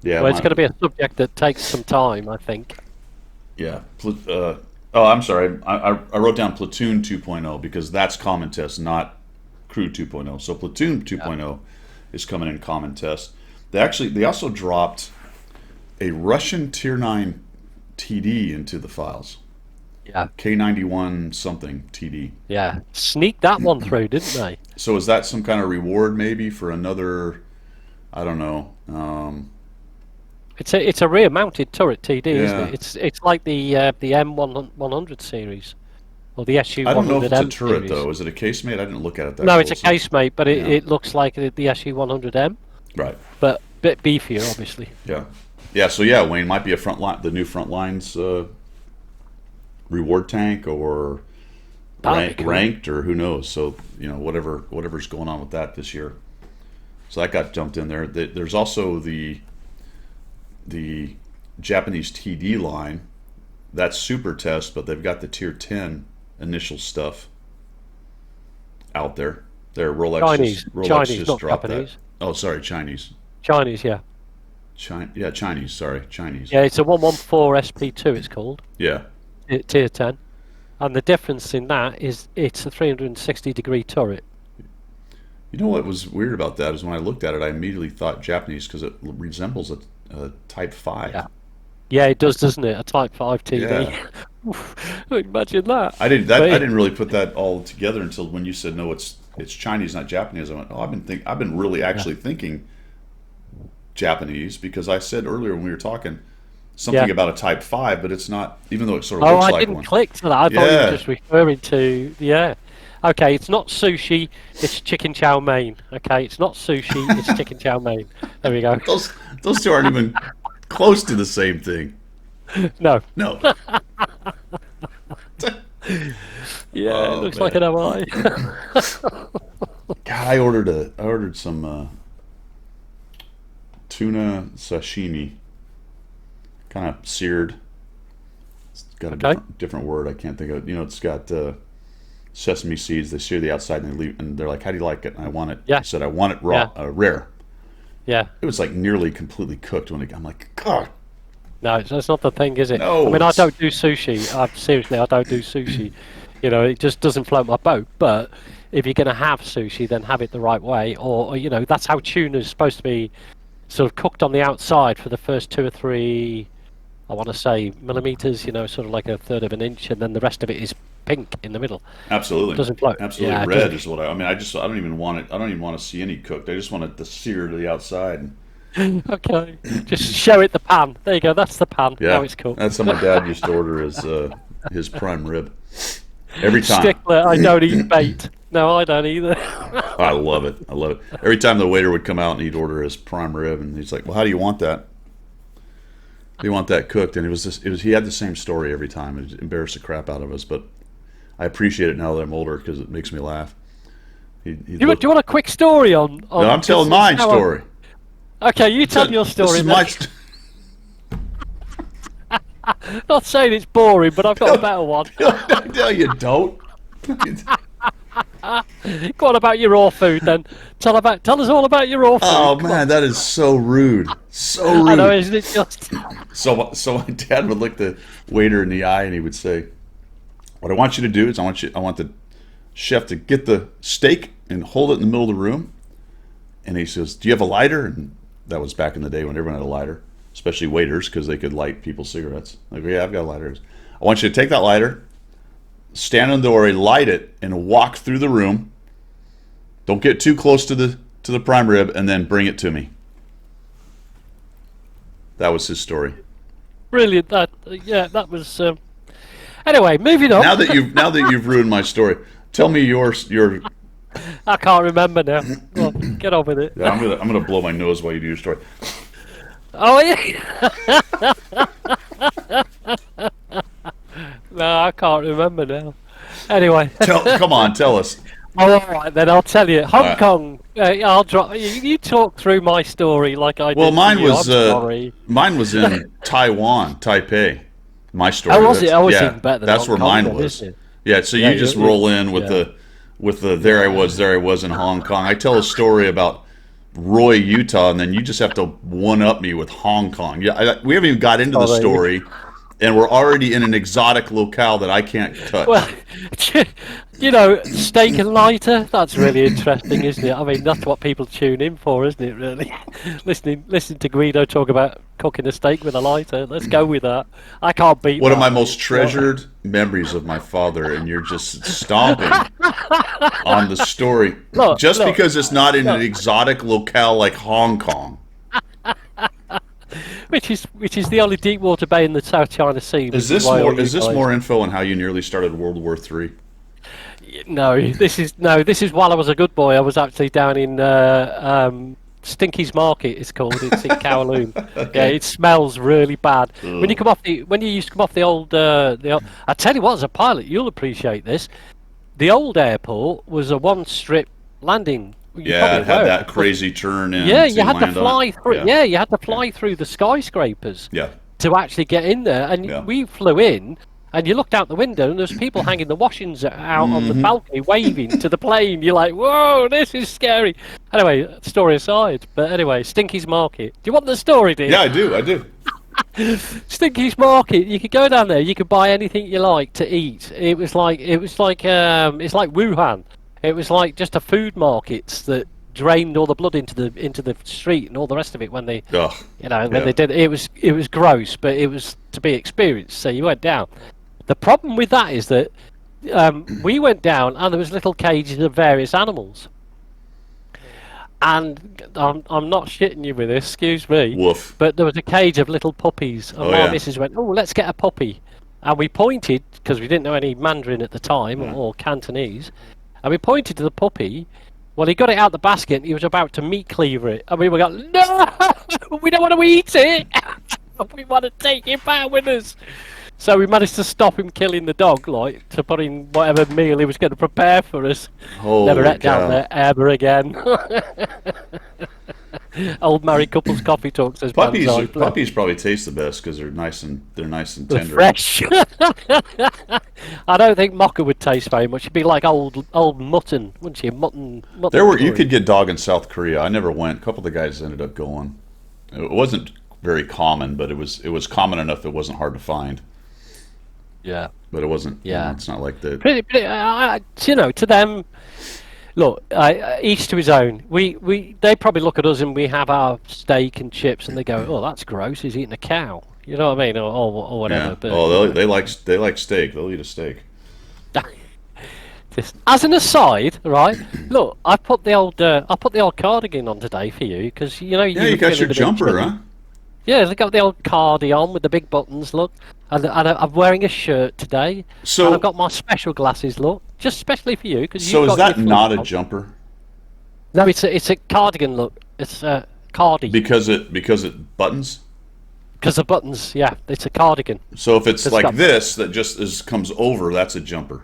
Yeah, Well, it's going to be a subject that takes some time, I think. yeah. Oh, I'm sorry. I wrote down Platoon 2.0 because that's common test, not Crew 2.0. So Platoon 2.0 is coming in common test. They also dropped a Russian Tier 9 TD into the files. Yeah. K91 something TD. Yeah. Sneaked that one through, didn't they? So is that some kind of reward maybe for another? I don't know. It's a rear-mounted turret TD, isn't Yeah. it? It's like the M100 series or the SU100M I don't know if it's a turret series. though. Is it a casemate? I didn't look at it that No, it's a closely. casemate, but Yeah. it looks like the SU100M, Right. but a bit beefier, obviously. Yeah. Yeah. So yeah, Wayne might be a front line, the new front lines reward tank or That'd be cool. ranked or who knows. So whatever's going on with that this year. So that got dumped in there. There's also the Japanese TD line. That's super test, but they've got the Tier 10 initial stuff out there. Their Rolex Chinese, just not dropped Japanese. that. Oh, sorry, Chinese. Chinese, yeah. Chinese. Sorry, Chinese. Yeah, it's a 114 SP2, it's called. Yeah. Tier 10. And the difference in that is it's a 360-degree turret. You know what was weird about that is when I looked at it, I immediately thought Japanese because it resembles a Type 5. Yeah. Yeah, it does, doesn't it? A Type 5 TD. Yeah. Oof, imagine that. I But didn't really put that all together until when you said no, it's Chinese, not Japanese. I went, oh, I've been really actually thinking Japanese because I said earlier when we were talking something Yeah. about a Type 5, but it's not, even though it sort of Oh, looks I like didn't one. click to that. I thought you Yeah. were just referring to, yeah. Okay, it's not sushi, it's chicken chow mein. Okay, it's not sushi, it's chicken chow mein. There we go. Those two aren't even close to the same thing. No. No. Yeah, Oh, it looks man. like an MI. God, I ordered some tuna sashimi, kind of seared. It's got a Okay. different word. I can't think of it. It's got sesame seeds. They sear the outside and they leave, and they're like, "How do you like it?" And I want it. Yeah. I said, "I want it raw, rare." Yeah. It was like nearly completely cooked when I'm like, God. No, that's not the thing, is it? No, I mean, I it's- don't do sushi. Seriously, I don't do sushi. It just doesn't float my boat. But if you're going to have sushi, then have it the right way. Or that's how tuna is supposed to be sort of cooked on the outside for the first 2 or 3, I want to say, millimeters, sort of like a third of an inch. And then the rest of it is pink in the middle. Absolutely. Doesn't float. Absolutely. Yeah, it Red doesn't- is what I mean. I don't even want it. I don't even want to see any cooked. I just want it to sear to the outside. Okay. Just show it the pan. There you go. That's the pan. Yeah, Now it's cooked. that's how my dad used to order his prime rib every time. Stickler, I don't eat bait. No, I don't either. I love it. I love it. Every time the waiter would come out and he'd order his prime rib, and he's like, "Well, how do you want that? Do you want that cooked?" And he had the same story every time. It embarrassed the crap out of us, but I appreciate it now that I'm older because it makes me laugh. Do you want a quick story on No, I'm telling my story. Okay, you tell your This story. is then. Not saying it's boring, but I've got a better one. No, you don't. Go on about your raw food then. Tell us all about your raw food. Oh Come man, that is so rude. So on. I know, rude. isn't it just? So my dad would look the waiter in the eye and he would say, "What I want you to do is I want the chef to get the steak and hold it in the middle of the room." And he says, "Do you have a lighter?" And that was back in the day when everyone had a lighter, especially waiters because they could light people's cigarettes. Like, yeah, I've got lighters. I want you to take that lighter, stand in the doorway, light it, and walk through the room. Don't get too close to the prime rib, and then bring it to me. That was his story. Brilliant. That was. Anyway, moving on. Now that you've ruined my story, tell me your. I can't remember now. Well, get on with it. Yeah, I'm gonna blow my nose while you do your story. Oh yeah. No, I can't remember now. Anyway. Come on, tell us. Oh, all right, then I'll tell you. Hong right. Kong. I'll drop. You talk through my story like I did. Well, mine to you. was I'm sorry. mine was in Taiwan, Taipei. My story. Oh, was it? Oh, it's yeah, even better than that's Hong where Kong mine then, was. isn't it? Yeah, so Yeah, you just you- roll in with yeah. the there I was in Hong Kong. I tell a story about Roy, Utah, and then you just have to one-up me with Hong Kong. Yeah, we haven't even got into the Oh, story, and we're already in an exotic locale that I can't touch. Well, you know, steak and lighter, that's really interesting, isn't it? I mean, that's what people tune in for, isn't it, really? Listening to Guido talk about cooking a steak with a lighter. Let's go with that. I can't beat One that. of my most treasured memories of my father, and you're just stomping on the story. Look, Because it's not in an exotic locale like Hong Kong. Which is the only deep water bay in the South China Sea. Is this more info on how you nearly started World War III? No, this is while I was a good boy. I was actually down in Stinky's Market. It's called. It's in Kowloon. Okay. Yeah, it smells really bad. Ugh. When you used to come off the old, I tell you what, as a pilot, you'll appreciate this. The old airport was a one-strip landing. Yeah, it had that crazy turn in. Yeah, you had to land on fly it. through. Yeah. Yeah, you had to fly through the skyscrapers Yeah. to actually get in there. And Yeah. we flew in, and you looked out the window, and there's people hanging the washings out on the balcony, waving to the plane. You're like, "Whoa, this is scary." Anyway, story aside, but anyway, Stinky's Market. Do you want the story, dear? Yeah, I do. Stinky's Market. You could go down there. You could buy anything you like to eat. It's like Wuhan. It was like just a food markets that drained all the blood into the street and all the rest of it when they, Ugh. when Yeah. they did it was gross, but it was to be experienced. So you went down. The problem with that is that we went down and there was little cages of various animals. And I'm not shitting you with this, excuse me. Woof. But there was a cage of little puppies, and Oh, my yeah. missus went, "Oh, let's get a puppy." And we pointed, because we didn't know any Mandarin at the time, or Cantonese, and we pointed to the puppy. Well, he got it out the basket, and he was about to meat cleaver it. And we were going, "No! We don't want to eat it! We want to take it back with us!" So we managed to stop him killing the dog, like, to put in whatever meal he was going to prepare for us. Holy Never ate cow. down there ever again. Old married couples coffee talk says Banzai. Puppies probably taste the best because they're nice and They're tender. fresh. I don't think mocha would taste very much. It'd be like old mutton, wouldn't you? Mutton. You curry. could get dog in South Korea. I never went. A couple of the guys ended up going. It wasn't very common, but it was common enough it wasn't hard to find. Yeah. But it wasn't. Yeah. It's not like that. Pretty, to them, look, each to his own. They probably look at us and we have our steak and chips, and they go, "Oh, that's gross. He's eating a cow." You know what I mean, or whatever. Yeah. But, Oh, they like steak. They'll eat a steak. Just, as an aside, right? Look, I put the old cardigan on today for you because you know. Yeah, you got your jumper, huh? Yeah, they got the old cardi on with the big buttons. Look, and I'm wearing a shirt today. So- and I've got my special glasses. Look, just especially for you because So is that not a jumper? No, it's a cardigan. Look, it's a cardi Because it buttons. because the buttons. Yeah, it's a cardigan. So if it's It's like got- this that just comes over, that's a jumper.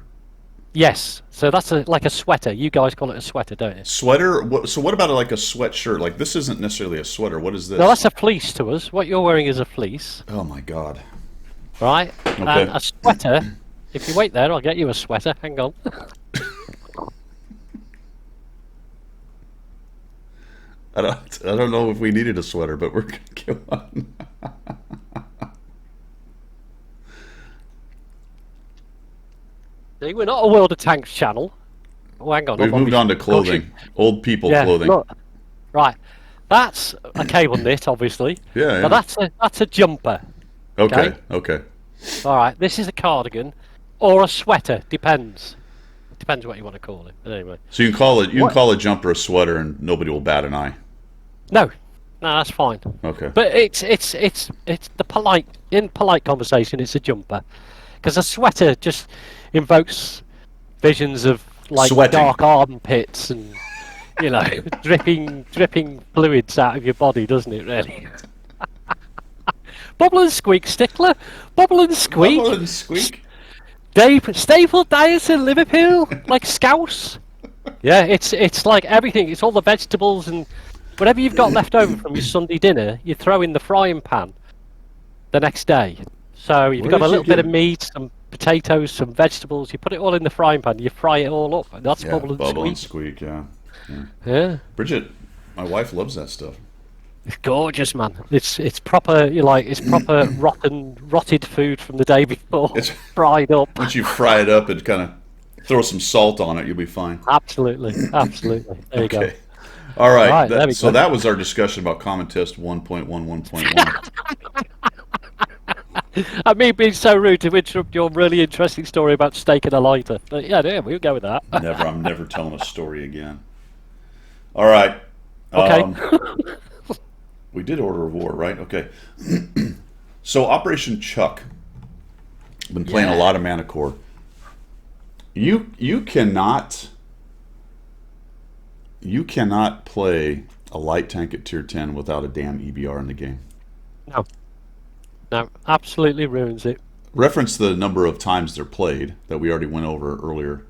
Yes, so that's like a sweater. You guys call it a sweater, don't you? Sweater. So what about like a sweatshirt? Like this isn't necessarily a sweater. What is this? No, that's a fleece to us. What you're wearing is a fleece, Oh my god. right? Okay. And a sweater. If you wait there, I'll get you a sweater. Hang on. I don't know if we needed a sweater, but we're gonna get one. See, we're not a World of Tanks channel. Oh, hang on. We've I'm moved on to obviously- clothing. Old people Yeah, clothing. look. Right. That's a cable knit, obviously. Yeah, But that's a jumper. Okay. Okay. All right. This is a cardigan or a sweater. Depends. Depends what you want to call it. But anyway. So you can call a jumper a sweater, and nobody will bat an eye. No, that's fine. Okay. But it's the polite conversation. It's a jumper, because a sweater just invokes visions of like Sweating. dark armpits and dripping fluids out of your body, doesn't it? Really. Bubble and squeak, stickler. Bubble and squeak. Bubble and squeak. Staple diets in Liverpool, like Scouse. Yeah, it's like everything. It's all the vegetables and whatever you've got left over from your Sunday dinner, you throw in the frying pan the next day. So you've Where got did a you little bit get- of meat, some potatoes, some vegetables. You put it all in the frying pan. You fry it all up, and that's Yeah, bubble and bubble and squeak. squeak. Yeah. Yeah. Bridget My wife loves that stuff. It's gorgeous, man. It's proper. You like it's proper rotted food from the day before, It's fried up. once you fry it up and kind of throw some salt on it, you'll be fine. Absolutely. There you go. Okay. All right. Right, there we So go. that was our discussion about Common Test 1.1, 1.1. I mean, being so rude to interrupt your really interesting story about steak and a lighter. But yeah, we'll go with that. I'm never telling a story again. All right. Okay. We did Order of War, right? Okay. So Operation Chuck. Been playing a lot of Mana Core. You cannot play a light tank at tier 10 without a damn EBR in the game. No, absolutely ruins it. Reference the number of times they're played that we already went over earlier.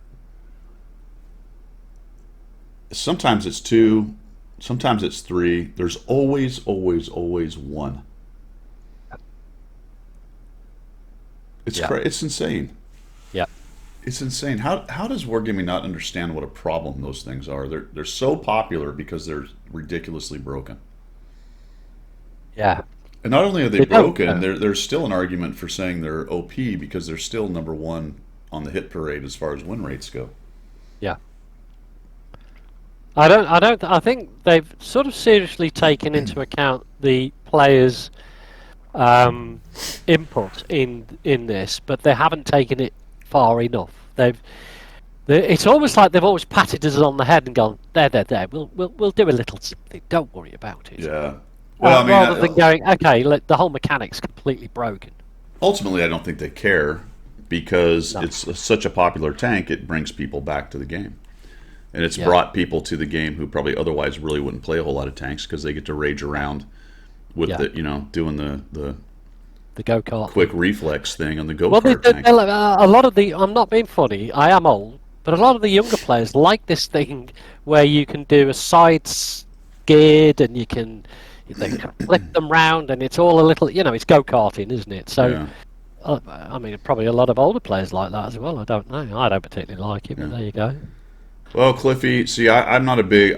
Sometimes it's 2, sometimes it's 3. There's always one. It's it's insane. Yeah. It's insane. How does Wargaming not understand what a problem those things are? They're so popular because they're ridiculously broken. Yeah. And not only are they don't, broken, there's still an argument for saying they're OP because they're still number 1 on the hit parade as far as win rates go. Yeah. I think they've sort of seriously taken into account the players' input in this, but they haven't taken it far enough. It's almost like they've always patted us on the head and gone, there. We'll do a little something. Don't worry about it. Yeah. Well, I mean, rather than going, okay, the whole mechanic's completely broken. Ultimately, I don't think they care because it's such a popular tank. It brings people back to the game, and it's brought people to the game who probably otherwise really wouldn't play a whole lot of tanks because they get to rage around with doing the go-kart quick reflex thing on the go-kart tank. A lot of the, I'm not being funny, I am old, but a lot of the younger players like this thing where you can do a side skid and they can flip them round, and it's all a little, it's go-karting, isn't it? So, I mean, probably a lot of older players like that as well. I don't know. I don't particularly like it, but there you go. Well, Cliffy, see, I'm not a big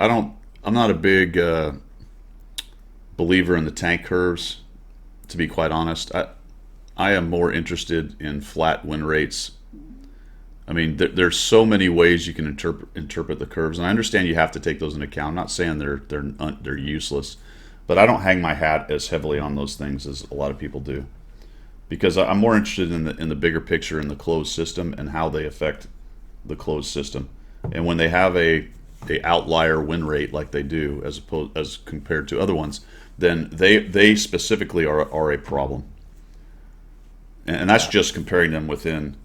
believer in the tank curves, to be quite honest. I am more interested in flat win rates. I mean, there's so many ways you can interpret the curves, and I understand you have to take those into account. I'm not saying they're useless, but I don't hang my hat as heavily on those things as a lot of people do, because I'm more interested in the bigger picture in the closed system and how they affect the closed system. And when they have a outlier win rate like they do, as compared to other ones, then they specifically are a problem. And that's just comparing them within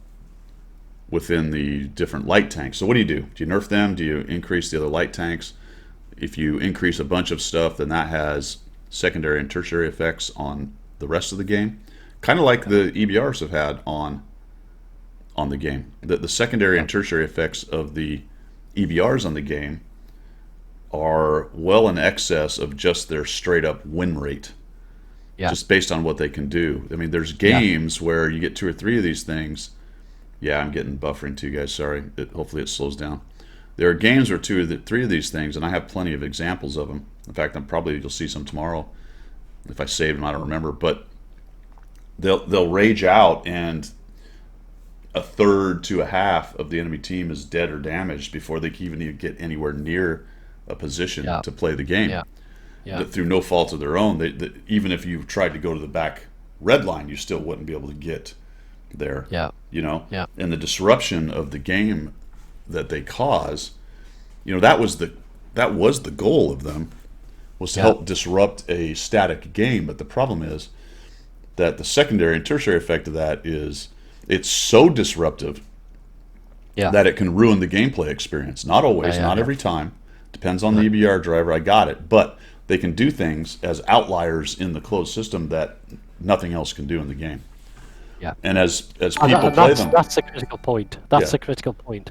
the different light tanks. So what do? Do you nerf them? Do you increase the other light tanks? If you increase a bunch of stuff, then that has secondary and tertiary effects on the rest of the game, kind of like the EBRs have had on the game. The secondary and tertiary effects of the EBRs on the game are well in excess of just their straight up win rate, just based on what they can do. I mean, there's games where you get 2 or 3 of these things. Yeah, I'm getting buffering too, guys. Sorry. Hopefully it slows down. There are games where 2 or 3 of these things, and I have plenty of examples of them. In fact, you'll see some tomorrow. If I save them, I don't remember. But they'll rage out, and a third to a half of the enemy team is dead or damaged before they can even get anywhere near a position to play the game. Through no fault of their own. Even if you tried to go to the back red line, you still wouldn't be able to get there. And the disruption of the game that they cause, that was the goal of them, was to help disrupt a static game. But the problem is that the secondary and tertiary effect of that is it's so disruptive that it can ruin the gameplay experience. Not always, not every time. Depends on the EBR driver. I got it. But they can do things as outliers in the closed system that nothing else can do in the game. And as people play them, that's the critical point. That's the critical point.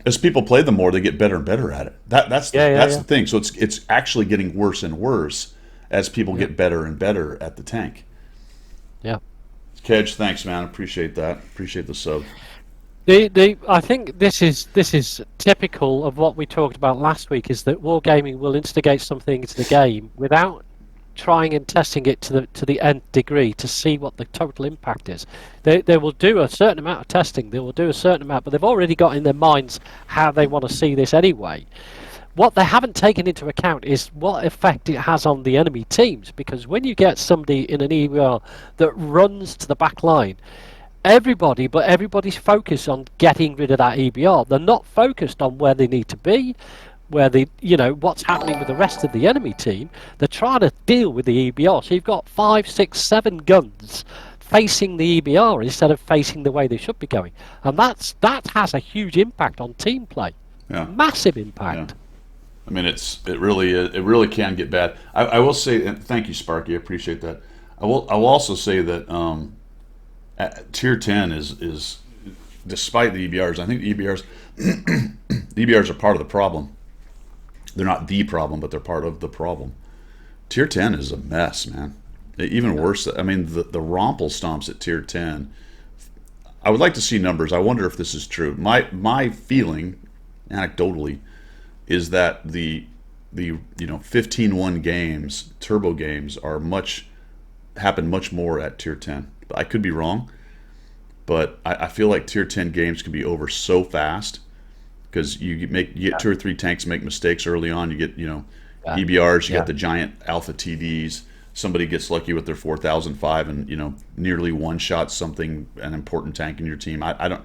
As people play them more, they get better and better at it. That's the thing. So it's actually getting worse and worse as people get better and better at the tank. Yeah. Kedge, thanks, man. Appreciate that. Appreciate the sub. I think this is typical of what we talked about last week. Is that wargaming will instigate something into the game without trying and testing it to the nth degree to see what the total impact is. They will do a certain amount of testing. They will do a certain amount, but they've already got in their minds how they want to see this anyway. What they haven't taken into account is what effect it has on the enemy teams, because when you get somebody in an EBR that runs to the back line, everybody's focused on getting rid of that EBR. They're not focused on where they need to be, where what's happening with the rest of the enemy team. They're trying to deal with the EBR. So you've got 5, 6, 7 guns facing the EBR instead of facing the way they should be going, and that has a huge impact on team play. Yeah. Massive impact. Yeah. I mean, it really can get bad. I will say, and thank you, Sparky. I appreciate that. I will also say that Tier 10 is despite the EBRs. I think the EBRs are part of the problem. They're not the problem, but they're part of the problem. Tier 10 is a mess, man. Even worse. I mean, the Rompel stomps at Tier 10. I would like to see numbers. I wonder if this is true. My feeling, anecdotally, is that the 15-1 games, turbo games, happen much more at Tier 10. I could be wrong, but I feel like Tier 10 games can be over so fast because you get 2 or 3 tanks make mistakes early on. You get EBRs, you got the giant Alpha TDs. Somebody gets lucky with their 4005 and nearly one-shot an important tank in your team. I don't.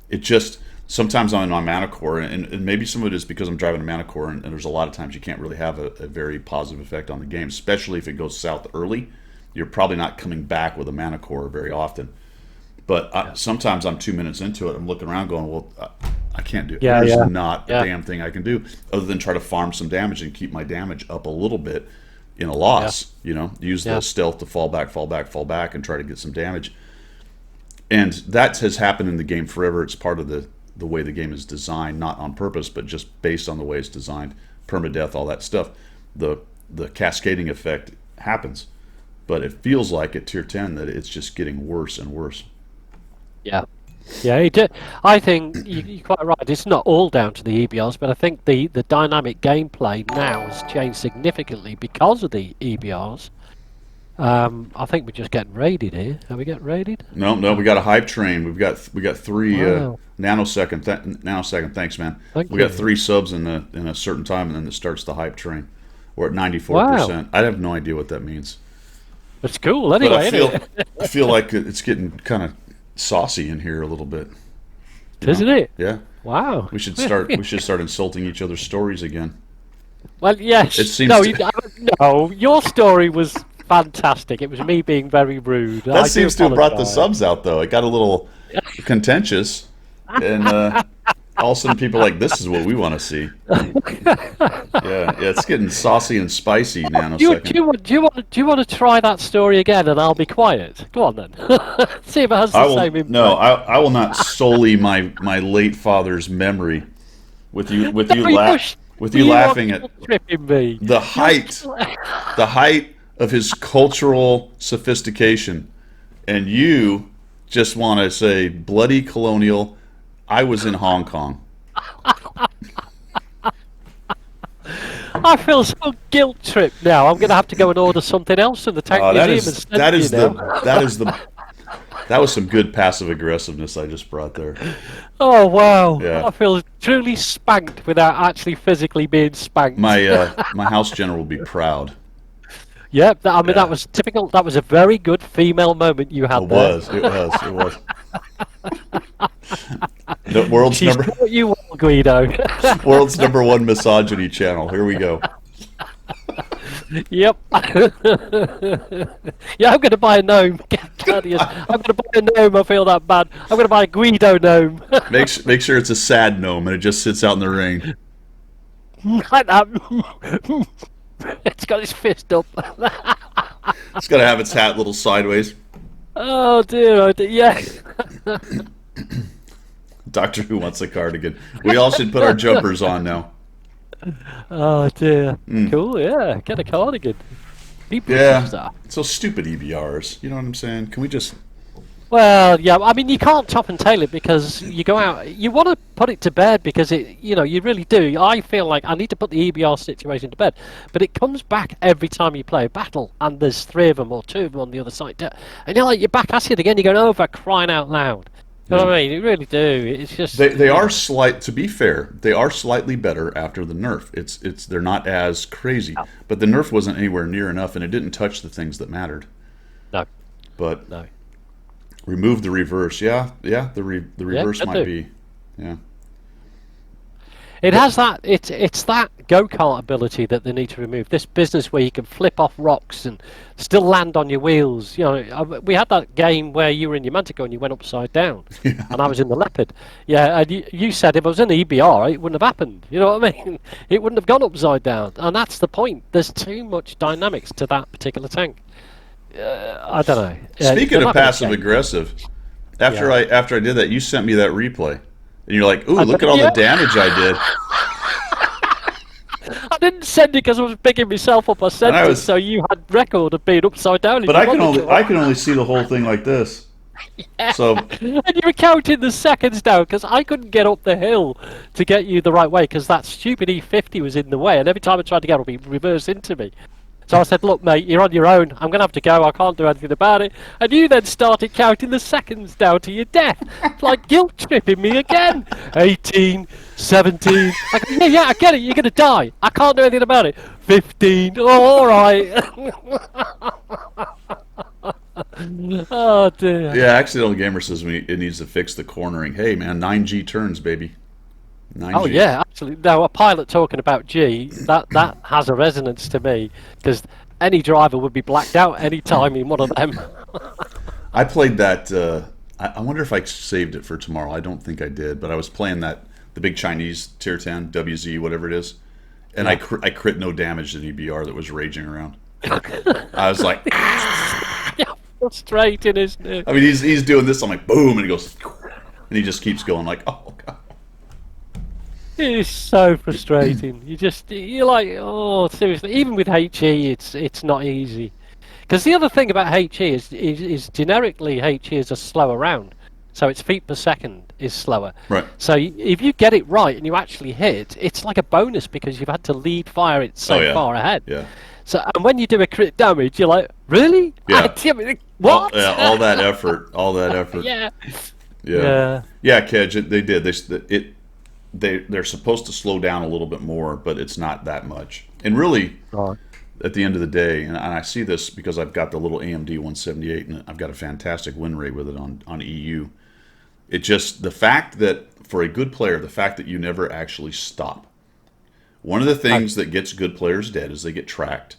It just. Sometimes I'm on Mana Core, and maybe some of it is because I'm driving a Mana Core, and there's a lot of times you can't really have a very positive effect on the game, especially if it goes south early. You're probably not coming back with a Mana Core very often. But sometimes I'm 2 minutes into it, I'm looking around going, well, I can't do it. There's not a damn thing I can do other than try to farm some damage and keep my damage up a little bit in a loss. Use the stealth to fall back, and try to get some damage. And that has happened in the game forever. It's part of the way the game is designed, not on purpose, but just based on the way it's designed, permadeath, all that stuff. The cascading effect happens, but it feels like at Tier 10 that it's just getting worse and worse. Yeah, I think you're quite right. It's not all down to the EBRs, but I think the dynamic gameplay now has changed significantly because of the EBRs. I think we're just getting raided here. Are we getting raided? No, we got a hype train. We got 3 nanosecond. Thanks, man. We got 3 subs in a certain time, and then it starts the hype train. We're at 94%. Wow. I have no idea what that means. It's cool anyway. I feel like it's getting kind of saucy in here a little bit. Isn't it? Yeah. Wow. We should start insulting each other's stories again. Well, yes. It seems no, your story was fantastic. It was me being very rude. That seems to have brought the subs out, though. It got a little contentious, and all of a sudden people are like, this is what we want to see. Yeah, it's getting saucy and spicy nanosecond. Do you want to try that story again, and I'll be quiet? Go on then. See if it has the same impact. No, I will not sully my late father's memory with you laughing at the height of his cultural sophistication, and you just want to say bloody colonial. I was in Hong Kong. I feel so guilt tripped now. I'm going to have to go and order something else in the tank museum. That was some good passive aggressiveness I just brought there. Oh wow! Yeah. I feel truly spanked without actually physically being spanked. My house general will be proud. Yep, that was typical. That was a very good female moment you had there. It was. The world's She's taught you well, Guido. World's #1 misogyny channel. Here we go. Yep. Yeah, I'm going to buy a gnome. I'm going to buy a gnome. I feel that bad. I'm going to buy a Guido gnome. Make sure it's a sad gnome and it just sits out in the rain. Like that. It's got its fist up. It's got to have its hat a little sideways. Oh dear, yeah. Doctor Who wants a cardigan. We all should put our jumpers on now. Oh dear. Cool, yeah. Get a cardigan. People yeah. So stupid EBRs. You know what I'm saying? Can we just... Well, yeah. I mean, you can't top and tail it because you go out. You want to put it to bed because you really do. I feel like I need to put the EBR situation to bed, but it comes back every time you play a battle, and there's 3 of them or 2 of them on the other side, and you're back at it again. You're going over, crying out loud. You know what I mean? You really do. It's just They are slight. To be fair, they are slightly better after the nerf. They're not as crazy, but the nerf wasn't anywhere near enough, and it didn't touch the things that mattered. No, But no. remove the reverse. Yeah. The reverse could might do. be. Yeah. It has that. It's that go-kart ability that they need to remove. This business where you can flip off rocks and still land on your wheels. We had that game where you were in your Manticore and you went upside down, and I was in the Leopard. Yeah, and you said if I was in the EBR, it wouldn't have happened. You know what I mean? It wouldn't have gone upside down, and that's the point. There's too much dynamics to that particular tank. I don't know. Speaking they're of not gonna passive change. aggressive, after I did that, you sent me that replay, and you're like, "Ooh, I look did- at all yeah. the damage I did." I didn't send it because I was picking myself up. I sent And I it was- so you had record of being upside down. in But your I can Manticore. only see the whole thing like this. So And you were counting the seconds down because I couldn't get up the hill to get you the right way because that stupid E50 was in the way, and every time I tried to get up, he'd reverse into me. So I said, "Look, mate, you're on your own. I'm going to have to go. I can't do anything about it." And you then started counting the seconds down to your death, like guilt tripping me again. 18, 17. I go, yeah, I get it. You're going to die. I can't do anything about it. 15. Oh, all right. Oh dear. yeah, Accidental Gamer says it needs to fix the cornering. Hey man, 9G turns, baby. 9G. Oh yeah, absolutely. Now a pilot talking about G, that has a resonance to me because any driver would be blacked out any time in one of them. I played that. I wonder if I saved it for tomorrow. I don't think I did, but I was playing the big Chinese tier 10 WZ, whatever it is, and I crit no damage to the EBR that was raging around. I was like, Yeah, frustrating, isn't it? I mean, he's doing this. I'm like, boom, and he goes, and he just keeps going like, oh god. It is so frustrating. You're like, oh, seriously. Even with HE, it's not easy. Because the other thing about HE is generically HE is a slower round, so its feet per second is slower. Right. So if you get it right and you actually hit, it's like a bonus because you've had to lead fire it so Oh, yeah. far ahead. Yeah. So and when you do a crit damage, you're like, really? Yeah. What? All that effort. All that effort. Yeah. Yeah. Yeah, Kedge, they did. They're supposed to slow down a little bit more, but it's not that much. And really, Right. at the end of the day, and I see this because I've got the little AMD 178, and I've got a fantastic win rate with it on EU. It just, the fact that, for a good player, the fact that you never actually stop. One of the things that gets good players dead is they get tracked,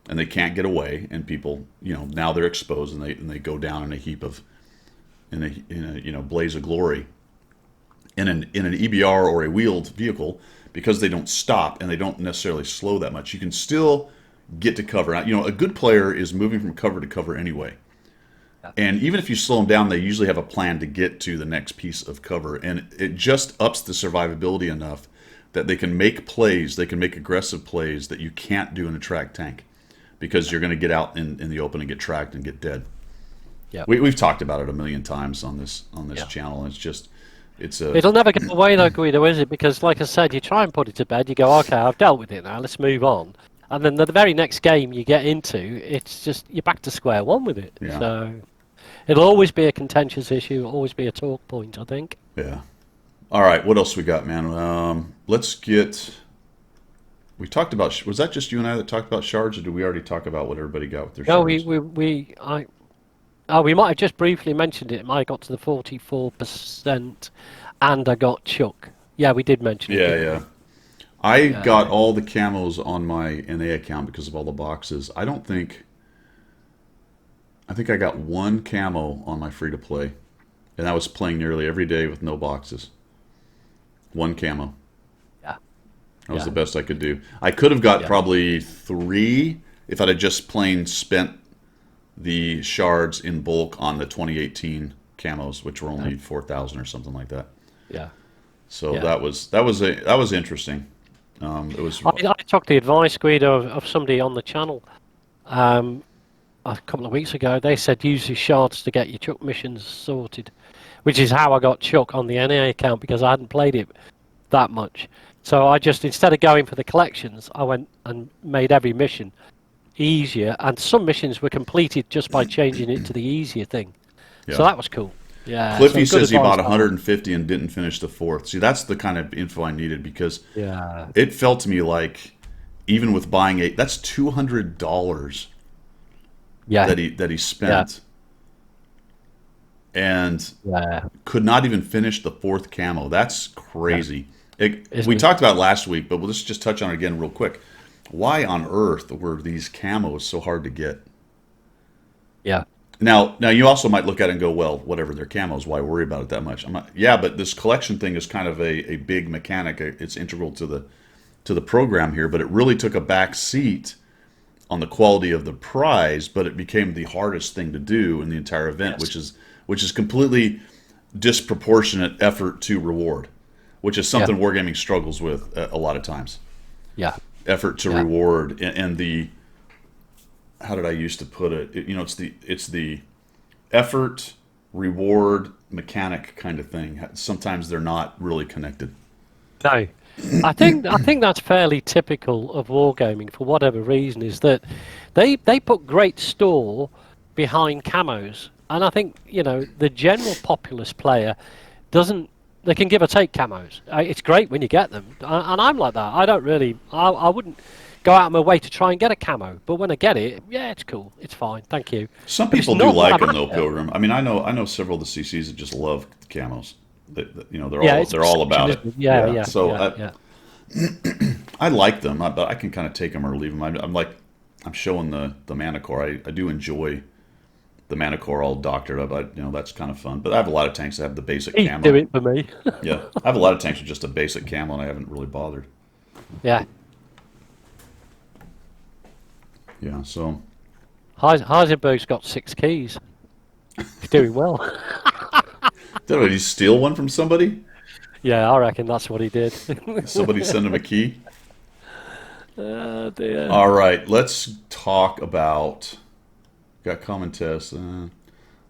and they can't get away, and people, now they're exposed, and they go down in a heap of, in a blaze of glory. In an EBR or a wheeled vehicle, because they don't stop and they don't necessarily slow that much, you can still get to cover. A good player is moving from cover to cover anyway. And even if you slow them down, they usually have a plan to get to the next piece of cover. And it just ups the survivability enough that they can make plays, they can make aggressive plays that you can't do in a tracked tank. Because you're going to get out in the open and get tracked and get dead. Yeah. We've talked about it a million times on this channel. It's just... It'll never get away though, Guido, is it? Because, like I said, you try and put it to bed, you go, okay, I've dealt with it now, let's move on. And then the very next game you get into, it's just, you're back to square one with it. Yeah. So it'll always be a contentious issue, it'll always be a talk point, I think. Yeah. All right, what else we got, man? Let's get... We talked about... Was that just you and I that talked about shards, or did we already talk about what everybody got with their No, shards? we might have just briefly mentioned it. I got to the 44%, and I got Chuck. Yeah, we did mention it. Yeah. I got all the camos on my NA account because of all the boxes. I think I got one camo on my free-to-play, and that was playing nearly every day with no boxes. One camo. Yeah. That was the best I could do. I could have got probably 3 if I'd have just plain spent the shards in bulk on the 2018 camos, which were only 4,000 or something like that. Yeah. So that was interesting. It was. I took the advice, Guido, of somebody on the channel. a couple of weeks ago. They said use your shards to get your Chuck missions sorted, which is how I got Chuck on the NA account because I hadn't played it that much. So I just, instead of going for the collections, I went and made every mission easier, and some missions were completed just by changing it to the easier thing. Yeah. So that was cool. Yeah. Cliffy so good says he bought advice, 150 and didn't finish the fourth. See, that's the kind of info I needed because Yeah. it felt to me like even with buying that's $200 Yeah. that he spent, and Yeah. could not even finish the fourth camo. That's crazy. Isn't We it? talked about it last week, but let's just touch on it again real quick. Why on earth were these camos so hard to get? Yeah. Now you also might look at it and go, well, whatever, they're camos. Why worry about it that much? Yeah, but this collection thing is kind of a big mechanic. It's integral to the program here, but it really took a back seat on the quality of the prize. But it became the hardest thing to do in the entire event, Yes. which is completely disproportionate effort to reward, which is something Wargaming struggles with a lot of times. Yeah. Effort to reward and the, how did I used to put it? It's the effort reward mechanic kind of thing. Sometimes they're not really connected. No. I think that's fairly typical of wargaming for whatever reason, is that they put great store behind camos. And I think, the general populace player doesn't. They can give or take camos. It's great when you get them, and I'm like that. I don't really. I wouldn't go out of my way to try and get a camo, but when I get it, yeah, it's cool. It's fine. Thank you. Some But it's people do not what like I'm them though, after. Pilgrim. I mean, I know several of the CCs that just love camos. Yeah, it's They're all about it. perception, isn't it? Yeah. So yeah. I like them, but I can kind of take them or leave them. I'm showing the Manticore. I do enjoy the Manticore all doctored up. That's kind of fun. But I have a lot of tanks that have the basic He'd camo. do it for me. Yeah, I have a lot of tanks with just a basic camo, and I haven't really bothered. Yeah. Yeah, so Heisenberg's got 6 keys. He's doing well. did he steal one from somebody? Yeah, I reckon that's what he did. Somebody send him a key. Oh dear. All right, let's talk about. Got common tests.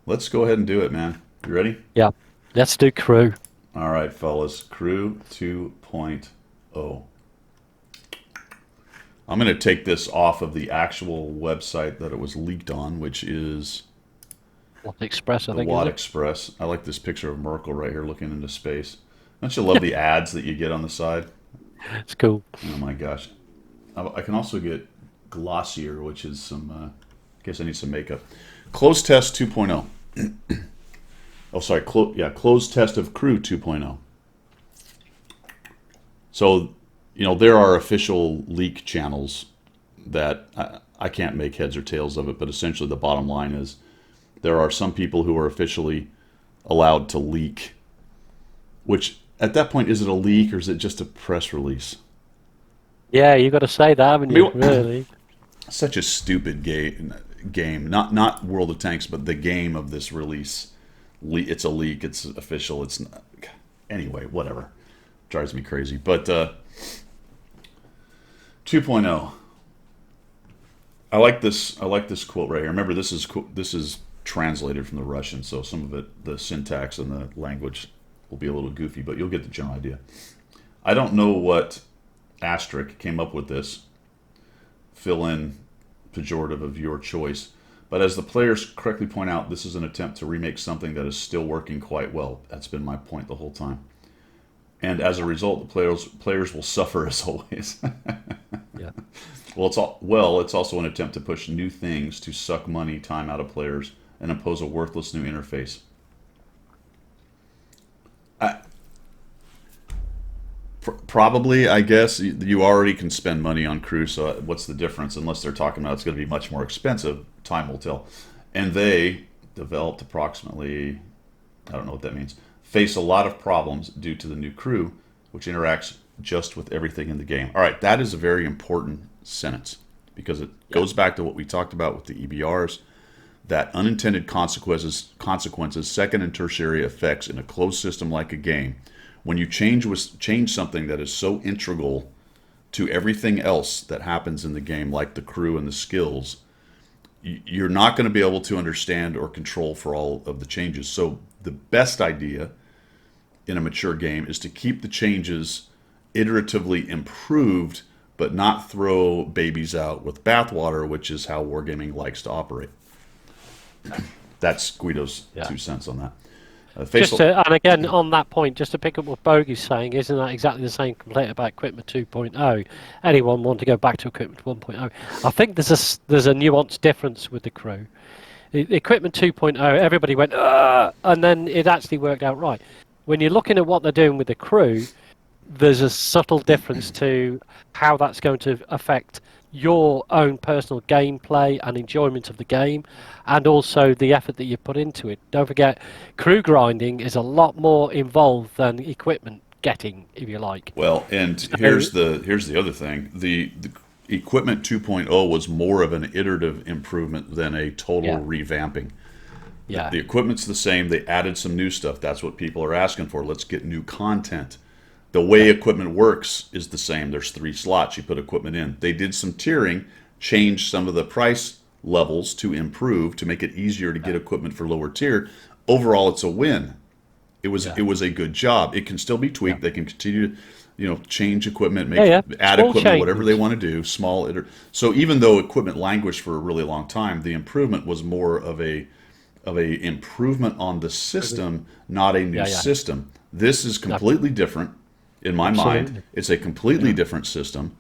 Let's go ahead and do it, man. You ready? Yeah. Let's do crew. All right, fellas. Crew 2.0. I'm going to take this off of the actual website that it was leaked on, which is Watt Express, I the think. Watt Is it? Express. I like this picture of Merkel right here looking into space. Don't you love the ads that you get on the side? It's cool. Oh my gosh. I can also get Glossier, which is some, I guess I need some makeup. Closed test 2.0. Oh, sorry. Closed test of Crew 2.0. So, there are official leak channels that I can't make heads or tails of it, but essentially the bottom line is there are some people who are officially allowed to leak, which at that point, is it a leak or is it just a press release? Yeah, you got to say that, haven't you? Really? Such a stupid game. Not World of Tanks, but the game of this release. It's a leak. It's official. It's not, anyway, whatever. Drives me crazy. But 2.0. I like this quote right here. Remember, this is translated from the Russian, so some of it, the syntax and the language will be a little goofy, but you'll get the general idea. I don't know what asterisk came up with this. Fill in pejorative of your choice. But as the players correctly point out, this is an attempt to remake something that is still working quite well. That's been my point the whole time. And as a result, the players will suffer as always. Yeah. Well, it's also an attempt to push new things to suck money, time out of players, and impose a worthless new interface. Probably, I guess, you already can spend money on Crew, so what's the difference? Unless they're talking about it's going to be much more expensive, time will tell. And they developed approximately, I don't know what that means, face a lot of problems due to the new Crew, which interacts just with everything in the game. All right, that is a very important sentence because it goes back to what we talked about with the EBRs, that unintended consequences, second and tertiary effects in a closed system like a game. When you change something that is so integral to everything else that happens in the game, like the Crew and the skills, you're not going to be able to understand or control for all of the changes. So the best idea in a mature game is to keep the changes iteratively improved, but not throw babies out with bathwater, which is how wargaming likes to operate. That's Guido's 2 cents on that. And again, on that point, just to pick up what Bogey's saying, isn't that exactly the same complaint about Equipment 2.0? Anyone want to go back to Equipment 1.0? I think there's a nuanced difference with the crew. Equipment 2.0, everybody went, and then it actually worked out right. When you're looking at what they're doing with the crew, there's a subtle difference to how that's going to affect your own personal gameplay and enjoyment of the game, and also the effort that you put into it. Don't forget, crew grinding is a lot more involved than equipment getting, if you like. Well, and here's the other thing: the Equipment 2.0 was more of an iterative improvement than a total revamping. Yeah, the equipment's the same. They added some new stuff. That's what people are asking for. Let's get new content. The way equipment works is the same. There's 3 slots. You put equipment in. They did some tiering, changed some of the price levels to improve, to make it easier to get equipment for lower tier. Overall, it's a win. It was a good job. It can still be tweaked. They can continue to, change equipment, add Small equipment, changes. whatever they want to do. So even though equipment languished for a really long time, the improvement was more of a improvement on the system, not a new system. This is completely different. In my mind, it's a completely different system,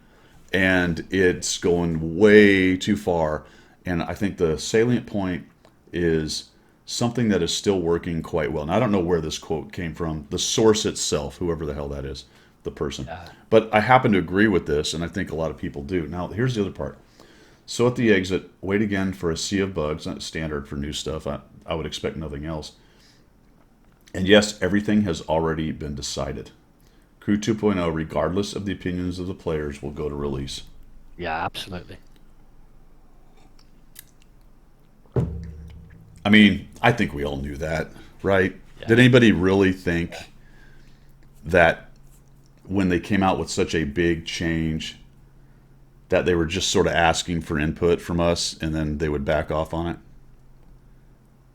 and it's going way too far. And I think the salient point is something that is still working quite well. And I don't know where this quote came from, the source itself, whoever the hell that is, the person. But I happen to agree with this, and I think a lot of people do. Now, here's the other part. So at the exit, wait again for a sea of bugs. Not standard for new stuff. I would expect nothing else. And yes, everything has already been decided. Crew 2.0, regardless of the opinions of the players, will go to release. Yeah, absolutely. I mean, I think we all knew that, right? Yeah. Did anybody really think that when they came out with such a big change that they were just sort of asking for input from us and then they would back off on it?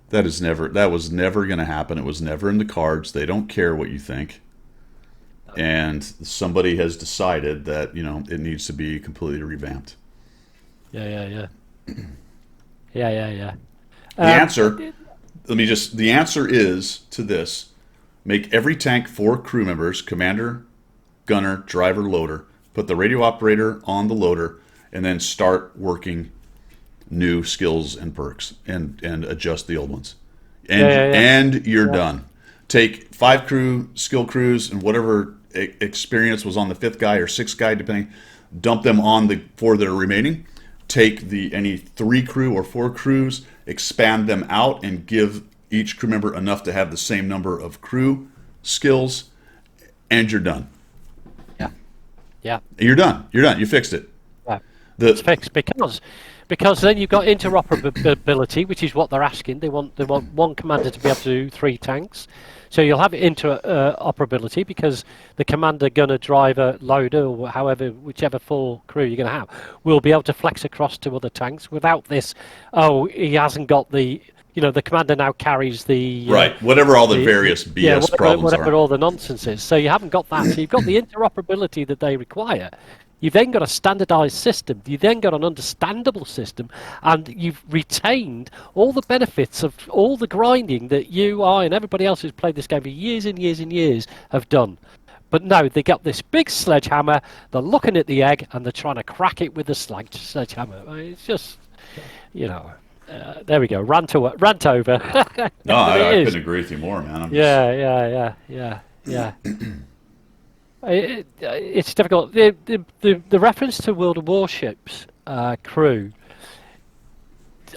That was never going to happen. It was never in the cards. They don't care what you think. And somebody has decided that, it needs to be completely revamped. Yeah. The answer is to this: make every tank 4 crew members, commander, gunner, driver, loader. Put the radio operator on the loader, and then start working new skills and perks, and adjust the old ones. And you're done. Take 5 skill crews, and whatever experience was on the 5th guy or 6th guy, depending, dump them on the 4 that are remaining. Take any 3 crew or 4 crews, expand them out, and give each crew member enough to have the same number of crew skills, and you're done. Yeah. You're done. You fixed it. Yeah. It's fixed because then you've got interoperability, which is what they're asking. They want one commander to be able to do 3 tanks. So you'll have interoperability because the commander, gunner, driver, loader, or whichever 4 crew you're going to have, will be able to flex across to other tanks without this. Oh, he hasn't got the. The commander now carries the right. Whatever all the various BS problems whatever are. all the nonsense is. So you haven't got that. So you've got the interoperability that they require. You've then got a standardized system. You've then got an understandable system, and you've retained all the benefits of all the grinding that you, I, and everybody else who's played this game for years and years and years have done. But no, they got this big sledgehammer. They're looking at the egg and they're trying to crack it with the sledgehammer. It's just, there we go. Rant over. No, I couldn't agree with you more, man. Yeah. It's difficult. The reference to World of Warships crew,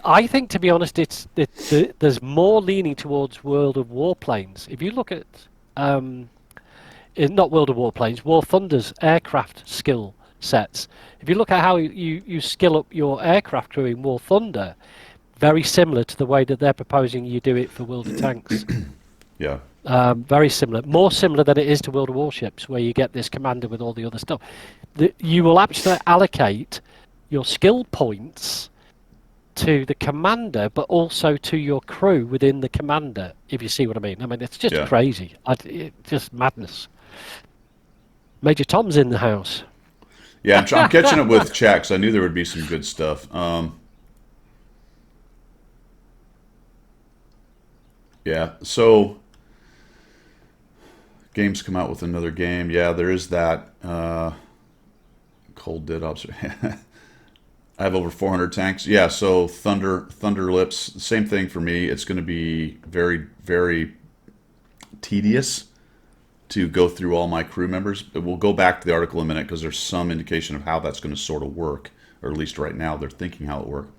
I think, to be honest, there's more leaning towards World of Warplanes. If you look at not World of Warplanes, War Thunder's aircraft skill sets. If you look at how you skill up your aircraft crew in War Thunder, very similar to the way that they're proposing you do it for World of Tanks. Yeah. Very similar, more similar than it is to World of Warships, where you get this commander with all the other stuff. You will actually allocate your skill points to the commander, but also to your crew within the commander, if you see what I mean. I mean, it's just crazy. It's just madness. Major Tom's in the house. Yeah, I'm catching up with chat 'cause I knew there would be some good stuff. Yeah, so games come out with another game. Yeah, there is that. Cold Dead observation. I have over 400 tanks. Yeah, so Thunder Lips, same thing for me. It's going to be very, very tedious to go through all my crew members. But we'll go back to the article in a minute because there's some indication of how that's going to sort of work, or at least right now they're thinking how it works.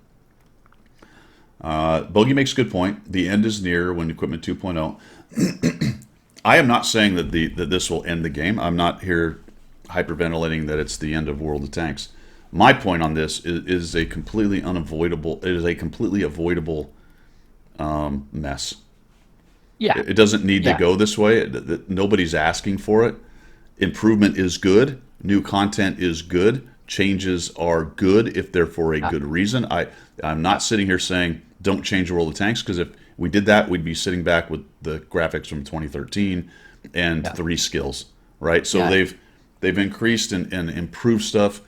Bogey makes a good point. The end is near when Equipment 2.0. I am not saying that that this will end the game. I'm not here hyperventilating that it's the end of World of Tanks. My point on this is a completely unavoidable. It is a completely avoidable mess. Yeah, it doesn't need to go this way. Nobody's asking for it. Improvement is good. New content is good. Changes are good if they're for a good reason. I'm not sitting here saying don't change World of Tanks, because if we did that, we'd be sitting back with the graphics from 2013 and 3 skills, right? So they've increased and improved stuff.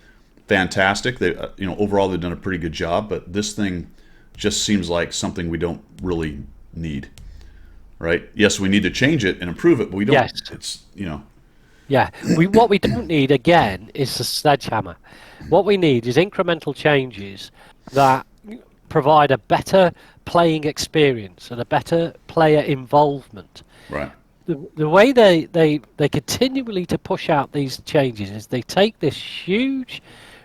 Fantastic. They, overall they've done a pretty good job, but this thing just seems like something we don't really need, right? Yes, we need to change it and improve it, but we don't. Yes. It's Yeah, what we don't need again is a sledgehammer. What we need is incremental changes that provide a better playing experience and a better player involvement. Right. The way they continually to push out these changes is they take this huge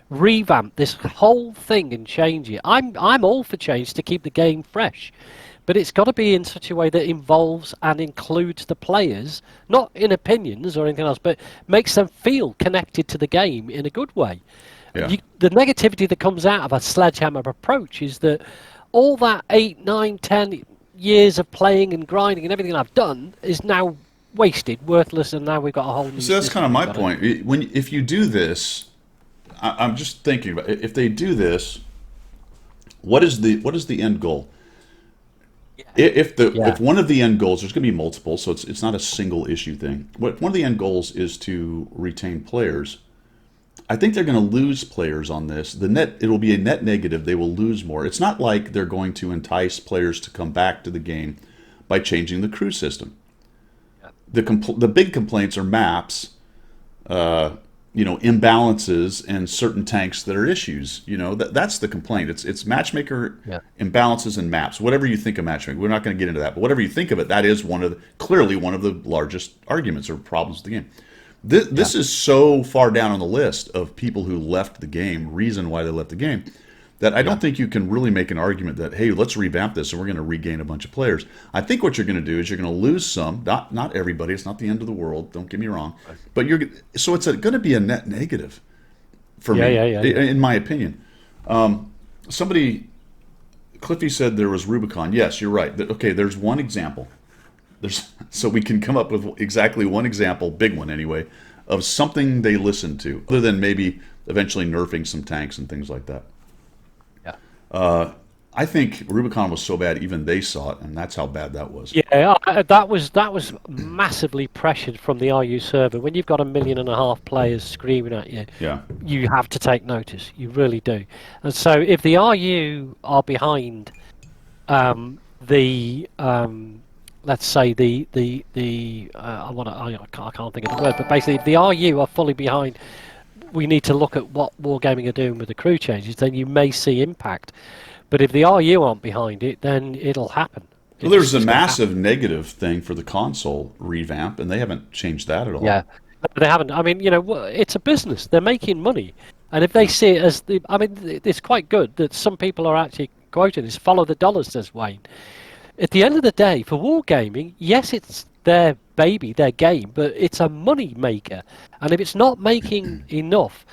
revamp, this whole thing, and change it. I'm all for change to keep the game fresh, but it's got to be in such a way that involves and includes the players, not in opinions or anything else, but makes them feel connected to the game in a good way. Yeah. The negativity that comes out of a sledgehammer approach is that all that 8, 9, 10 years of playing and grinding and everything I've done is now wasted, worthless, and now we've got a whole new. So that's kind of my point. If you do this, I'm just thinking about if they do this, what is the end goal? If one of the end goals, there's going to be multiple, so it's not a single issue thing. One of the end goals is to retain players. I think they're going to lose players on this. It will be a net negative. They will lose more. It's not like they're going to entice players to come back to the game by changing the crew system. The big complaints are maps, imbalances, and certain tanks that are issues. That's the complaint. It's matchmaker imbalances and maps. Whatever you think of matchmaking, we're not going to get into that. But whatever you think of it, that is clearly one of the largest arguments or problems with the game. This is so far down on the list of people who left the game, reason why they left the game, that I don't think you can really make an argument that, hey, let's revamp this and we're going to regain a bunch of players. I think what you're going to do is you're going to lose some, not everybody. It's not the end of the world. Don't get me wrong, but so it's going to be a net negative for me, in my opinion. Cliffy said there was Rubicon. Yes, you're right. Okay, there's one example. So we can come up with exactly one example, big one anyway, of something they listened to, other than maybe eventually nerfing some tanks and things like that. Yeah. I think Rubicon was so bad even they saw it, and that's how bad that was. Yeah, that was massively pressured from the RU server. When you've got 1.5 million players screaming at you, you have to take notice. You really do. And so if the RU are behind let's say I can't think of the word, but basically if the RU are fully behind, we need to look at what Wargaming are doing with the crew changes, then you may see impact. But if the RU aren't behind it, then it'll happen. Well, there's a massive negative thing for the console revamp, and they haven't changed that at all. Yeah, they haven't. I mean, it's a business. They're making money. And if they see it as it's quite good that some people are actually quoting this, follow the dollar, says Wayne. At the end of the day, for Wargaming, yes, it's their baby, their game, but it's a money maker. And if it's not making enough,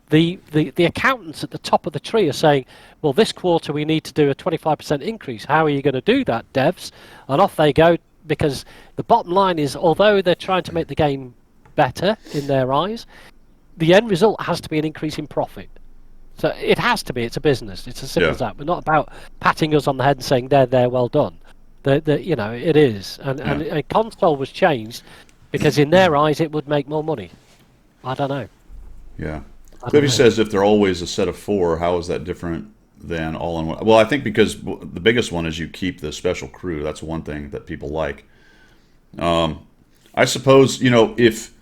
the accountants at the top of the tree are saying, well, this quarter we need to do a 25% increase. How are you going to do that, devs? And off they go, because the bottom line is, although they're trying to make the game better in their eyes, the end result has to be an increase in profit. So it has to be. It's a business. It's as simple Yeah. as that. We're not about patting us on the head and saying there, well done. You know, it is. And a console was changed because in their eyes it would make more money. I don't know. Yeah. I don't Cliffy know. says if they're always a set of 4, how is that different than all in one? Well, I think because the biggest one is you keep the special crew. That's one thing that people like. I suppose, if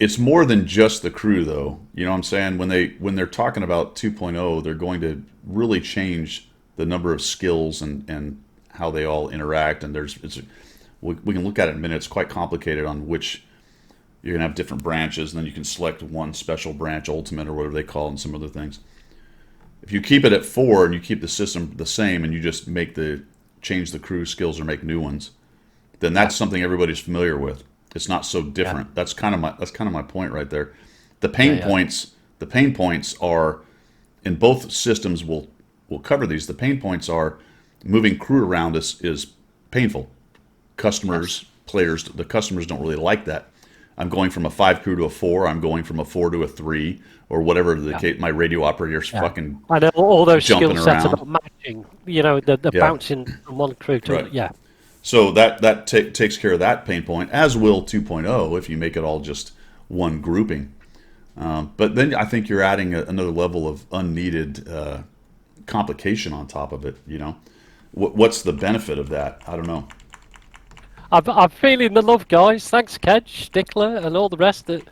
it's more than just the crew, though. You know what I'm saying? When they're talking about 2.0, they're going to really change the number of skills and how they all interact. And we can look at it in a minute. It's quite complicated on which you're going to have different branches, and then you can select one special branch, ultimate or whatever they call it, and some other things. If you keep it at 4 and you keep the system the same, and you just change the crew skills or make new ones, then that's something everybody's familiar with. It's not so different. That's kind of my point right there. The pain points are in both systems. We'll cover these. The pain points are moving crew around is painful. Players, the customers don't really like that. I'm going from a 5 crew to a 4. I'm going from a 4 to a 3, or whatever the case. My radio operator's fucking. I know all those skill jumping sets around. about matching. You know, the bouncing from one crew to Right. yeah. So that takes care of that pain point, as will 2.0 if you make it all just one grouping. But then I think you're adding another level of unneeded complication on top of it. What's the benefit of that? I don't know. I'm feeling the love, guys. Thanks, Kedge, Stickler, and all the rest that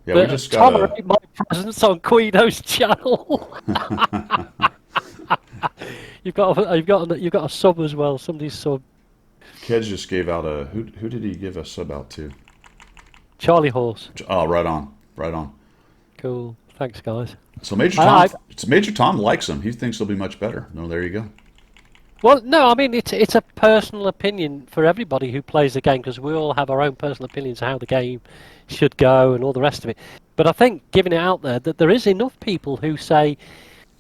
Yeah, we just got tolerate my presence on Guido's channel. You've got a sub as well. Somebody's sub. Kedge just gave out who did he give a sub out to? Charlie Horse. Oh, right on. Cool. Thanks, guys. So Major Tom likes him. He thinks they'll be much better. No, there you go. Well, no, I mean it's a personal opinion for everybody who plays the game, because we all have our own personal opinions of how the game should go and all the rest of it. But I think giving it out there that there is enough people who say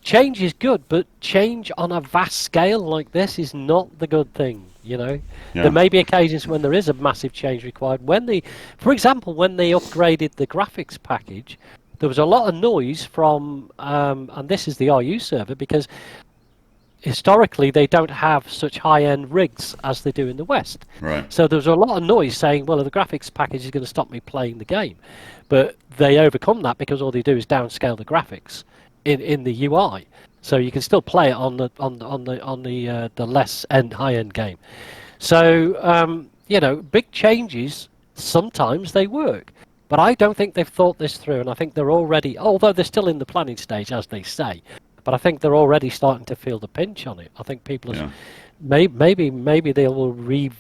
change is good, but change on a vast scale like this is not the good thing. Yeah. There may be occasions when there is a massive change required. For example, when they upgraded the graphics package, there was a lot of noise from, and this is the RU server, because historically they don't have such high-end rigs as they do in the West. Right. So there was a lot of noise saying, well, the graphics package is going to stop me playing the game. But they overcome that because all they do is downscale the graphics in the UI. So you can still play it on the less high-end game. So big changes, sometimes they work. But I don't think they've thought this through, and I think they're already, although they're still in the planning stage, as they say, but I think they're already starting to feel the pinch on it. I think people, maybe they will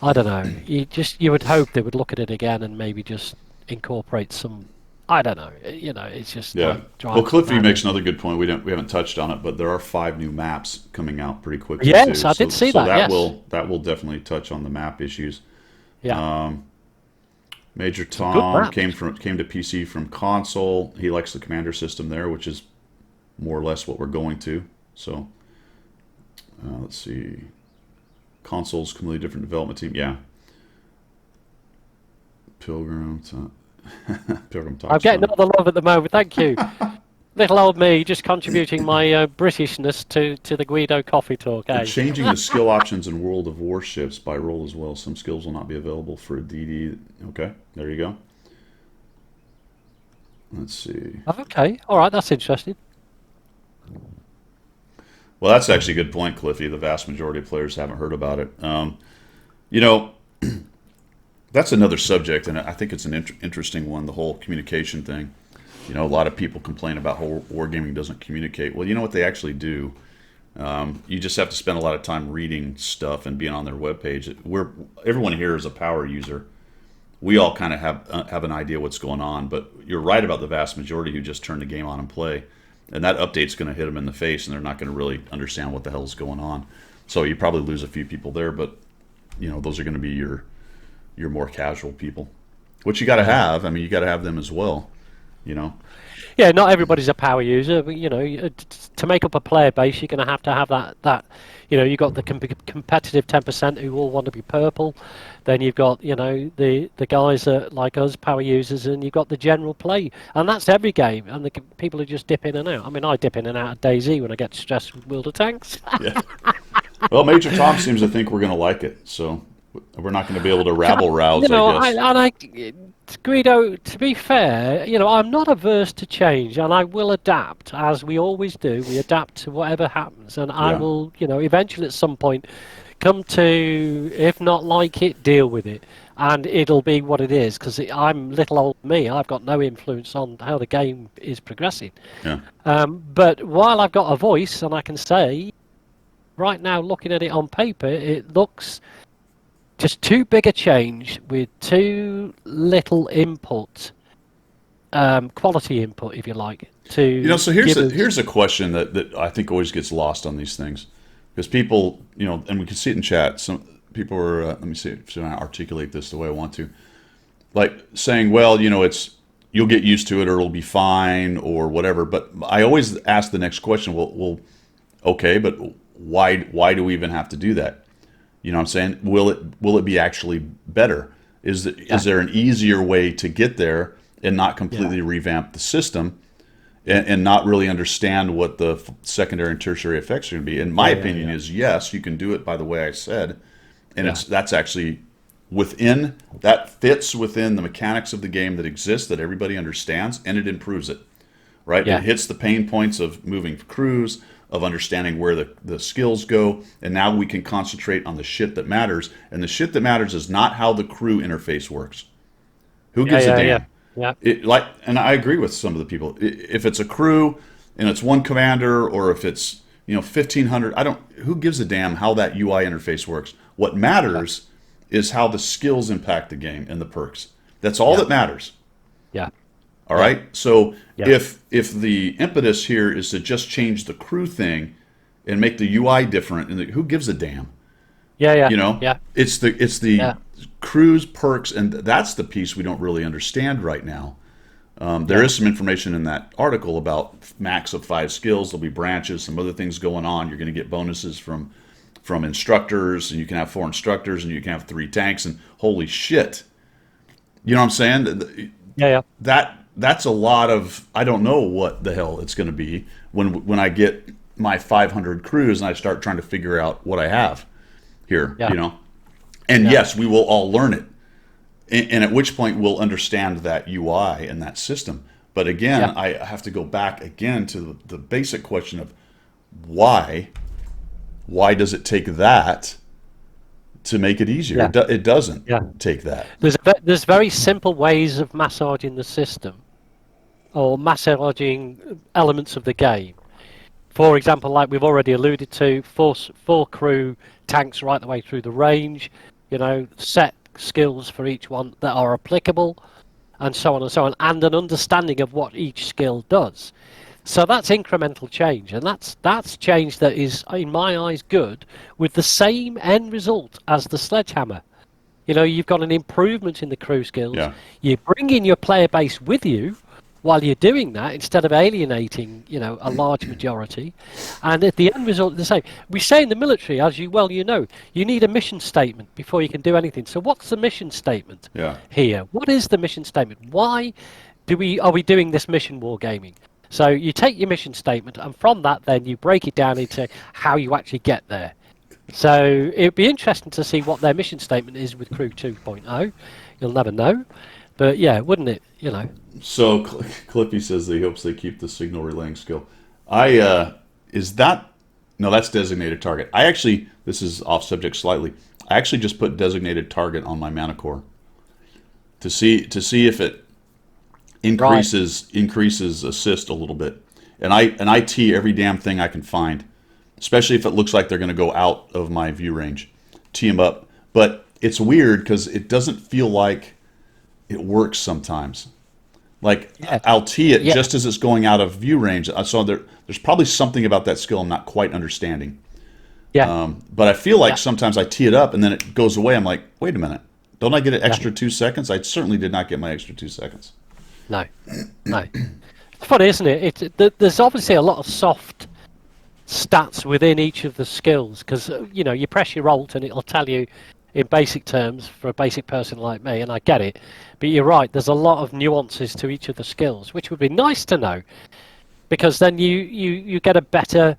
I don't know. You would hope they would look at it again and maybe just incorporate some. I don't know. It's just Well, Cliffy makes another good point. We haven't touched on it, but there are 5 new maps coming out pretty quickly. Yes, too. I did see so that. That will definitely touch on the map issues. Yeah. Major Tom came to PC from console. He likes the commander system there, which is more or less what we're going to. So let's see. Console's completely different development team. Yeah. Pilgrim Talks. I'm getting all the love at the moment. Thank you. Little old me just contributing my Britishness to the Guido coffee talk. They're changing the skill options in World of Warships by role as well. Some skills will not be available for a DD. Okay, there you go. Let's see. Okay, all right, that's interesting. Well, that's actually a good point, Cliffy. The vast majority of players haven't heard about it. That's another subject, and I think it's an interesting one, the whole communication thing. A lot of people complain about how wargaming doesn't communicate. Well, you know what they actually do? You just have to spend a lot of time reading stuff and being on their webpage. Everyone here is a power user. We all kind of have an idea what's going on, but you're right about the vast majority who just turn the game on and play. And that update's going to hit them in the face, and they're not going to really understand what the hell is going on. So you probably lose a few people there, but those are going to be your more casual people, which you got to have. I mean, you got to have them as well. You know. Yeah, not everybody's a power user, but to make up a player base, you're going to have that. You've got the competitive 10% who all want to be purple. Then you've got the guys that like us, power users, and you've got the general play, and that's every game. And the people who just dip in and out. I mean, I dip in and out of DayZ when I get stressed with World of Tanks. Yeah. Well, Major Tom seems to think we're going to like it, so we're not going to be able to rabble rouse. I guess. Guido, to be fair, I'm not averse to change, and I will adapt, as we always do. We adapt to whatever happens, and I will, eventually at some point come to, if not like it, deal with it, and it'll be what it is, because I'm little old me. I've got no influence on how the game is progressing. Yeah. But while I've got a voice, and I can say, right now, looking at it on paper, it looks just too big a change with too little input, quality input, if you like. So here's a question that I think always gets lost on these things, because people, and we can see it in chat. Some people are, let me see if I articulate this the way I want to, like saying, well, you'll get used to it, or it'll be fine, or whatever. But I always ask the next question. Well, okay, but why do we even have to do that? You know what I'm saying? Will it be actually better? Is there an easier way to get there and not completely revamp the system and not really understand what the secondary and tertiary effects are going to be? And my opinion is yes, you can do it by the way I said, and that's actually fits within the mechanics of the game that exists, that everybody understands, and it improves it. Right? Yeah. It hits the pain points of moving crews, of understanding where the skills go, and now we can concentrate on the shit that matters. And the shit that matters is not how the crew interface works. Who gives a damn? Yeah. And I agree with some of the people. If it's a crew and it's one commander, or if it's 1,500, who gives a damn how that UI interface works? What matters is how the skills impact the game and the perks. That's all that matters. Yeah. All right. So if the impetus here is to just change the crew thing and make the UI different, and who gives a damn? Yeah. It's the crew's perks, and that's the piece we don't really understand right now. There is some information in that article about max of 5 skills. There'll be branches, some other things going on. You're going to get bonuses from instructors, and you can have 4 instructors, and you can have 3 tanks, and holy shit. You know what I'm saying? Yeah. That's a lot of, I don't know what the hell it's going to be when I get my 500 crews and I start trying to figure out what I have here, And yes, we will all learn it. And at which point we'll understand that UI and that system. But again, I have to go back again to the basic question of why does it take that to make it easier? It doesn't take that. There's very simple ways of massaging the system, or massaging elements of the game. For example, like we've already alluded to, 4 crew tanks right the way through the range, set skills for each one that are applicable, and so on, and an understanding of what each skill does. So that's incremental change, and that's change that is, in my eyes, good, with the same end result as the sledgehammer. You've got an improvement in the crew skills. Yeah. You bring in your player base with you while you're doing that, instead of alienating, a large majority. And at the end result, the same. We say in the military, as you you need a mission statement before you can do anything. So what's the mission statement here? What is the mission statement? Why are we doing this mission wargaming? So you take your mission statement, and from that, then you break it down into how you actually get there. So it'd be interesting to see what their mission statement is with Crew 2.0. You'll never know. But yeah, wouldn't it? So Clippy says that he hopes they keep the signal relaying skill. No, that's designated target. This is off subject slightly. I actually just put designated target on my mana core to see if it increases assist a little bit, and I tee every damn thing I can find, especially if it looks like they're going to go out of my view range. Tee them up, but it's weird because it doesn't feel like it works sometimes. Like I'll tee it just as it's going out of view range. So there's probably something about that skill I'm not quite understanding. Yeah. But I feel like sometimes I tee it up and then it goes away. I'm like, wait a minute, don't I get an extra 2 seconds? I certainly did not get my extra 2 seconds. No, no. It's funny, isn't it? There's obviously a lot of soft stats within each of the skills because you press your alt and it'll tell you in basic terms for a basic person like me, and I get it. But you're right. There's a lot of nuances to each of the skills, which would be nice to know, because then you get a better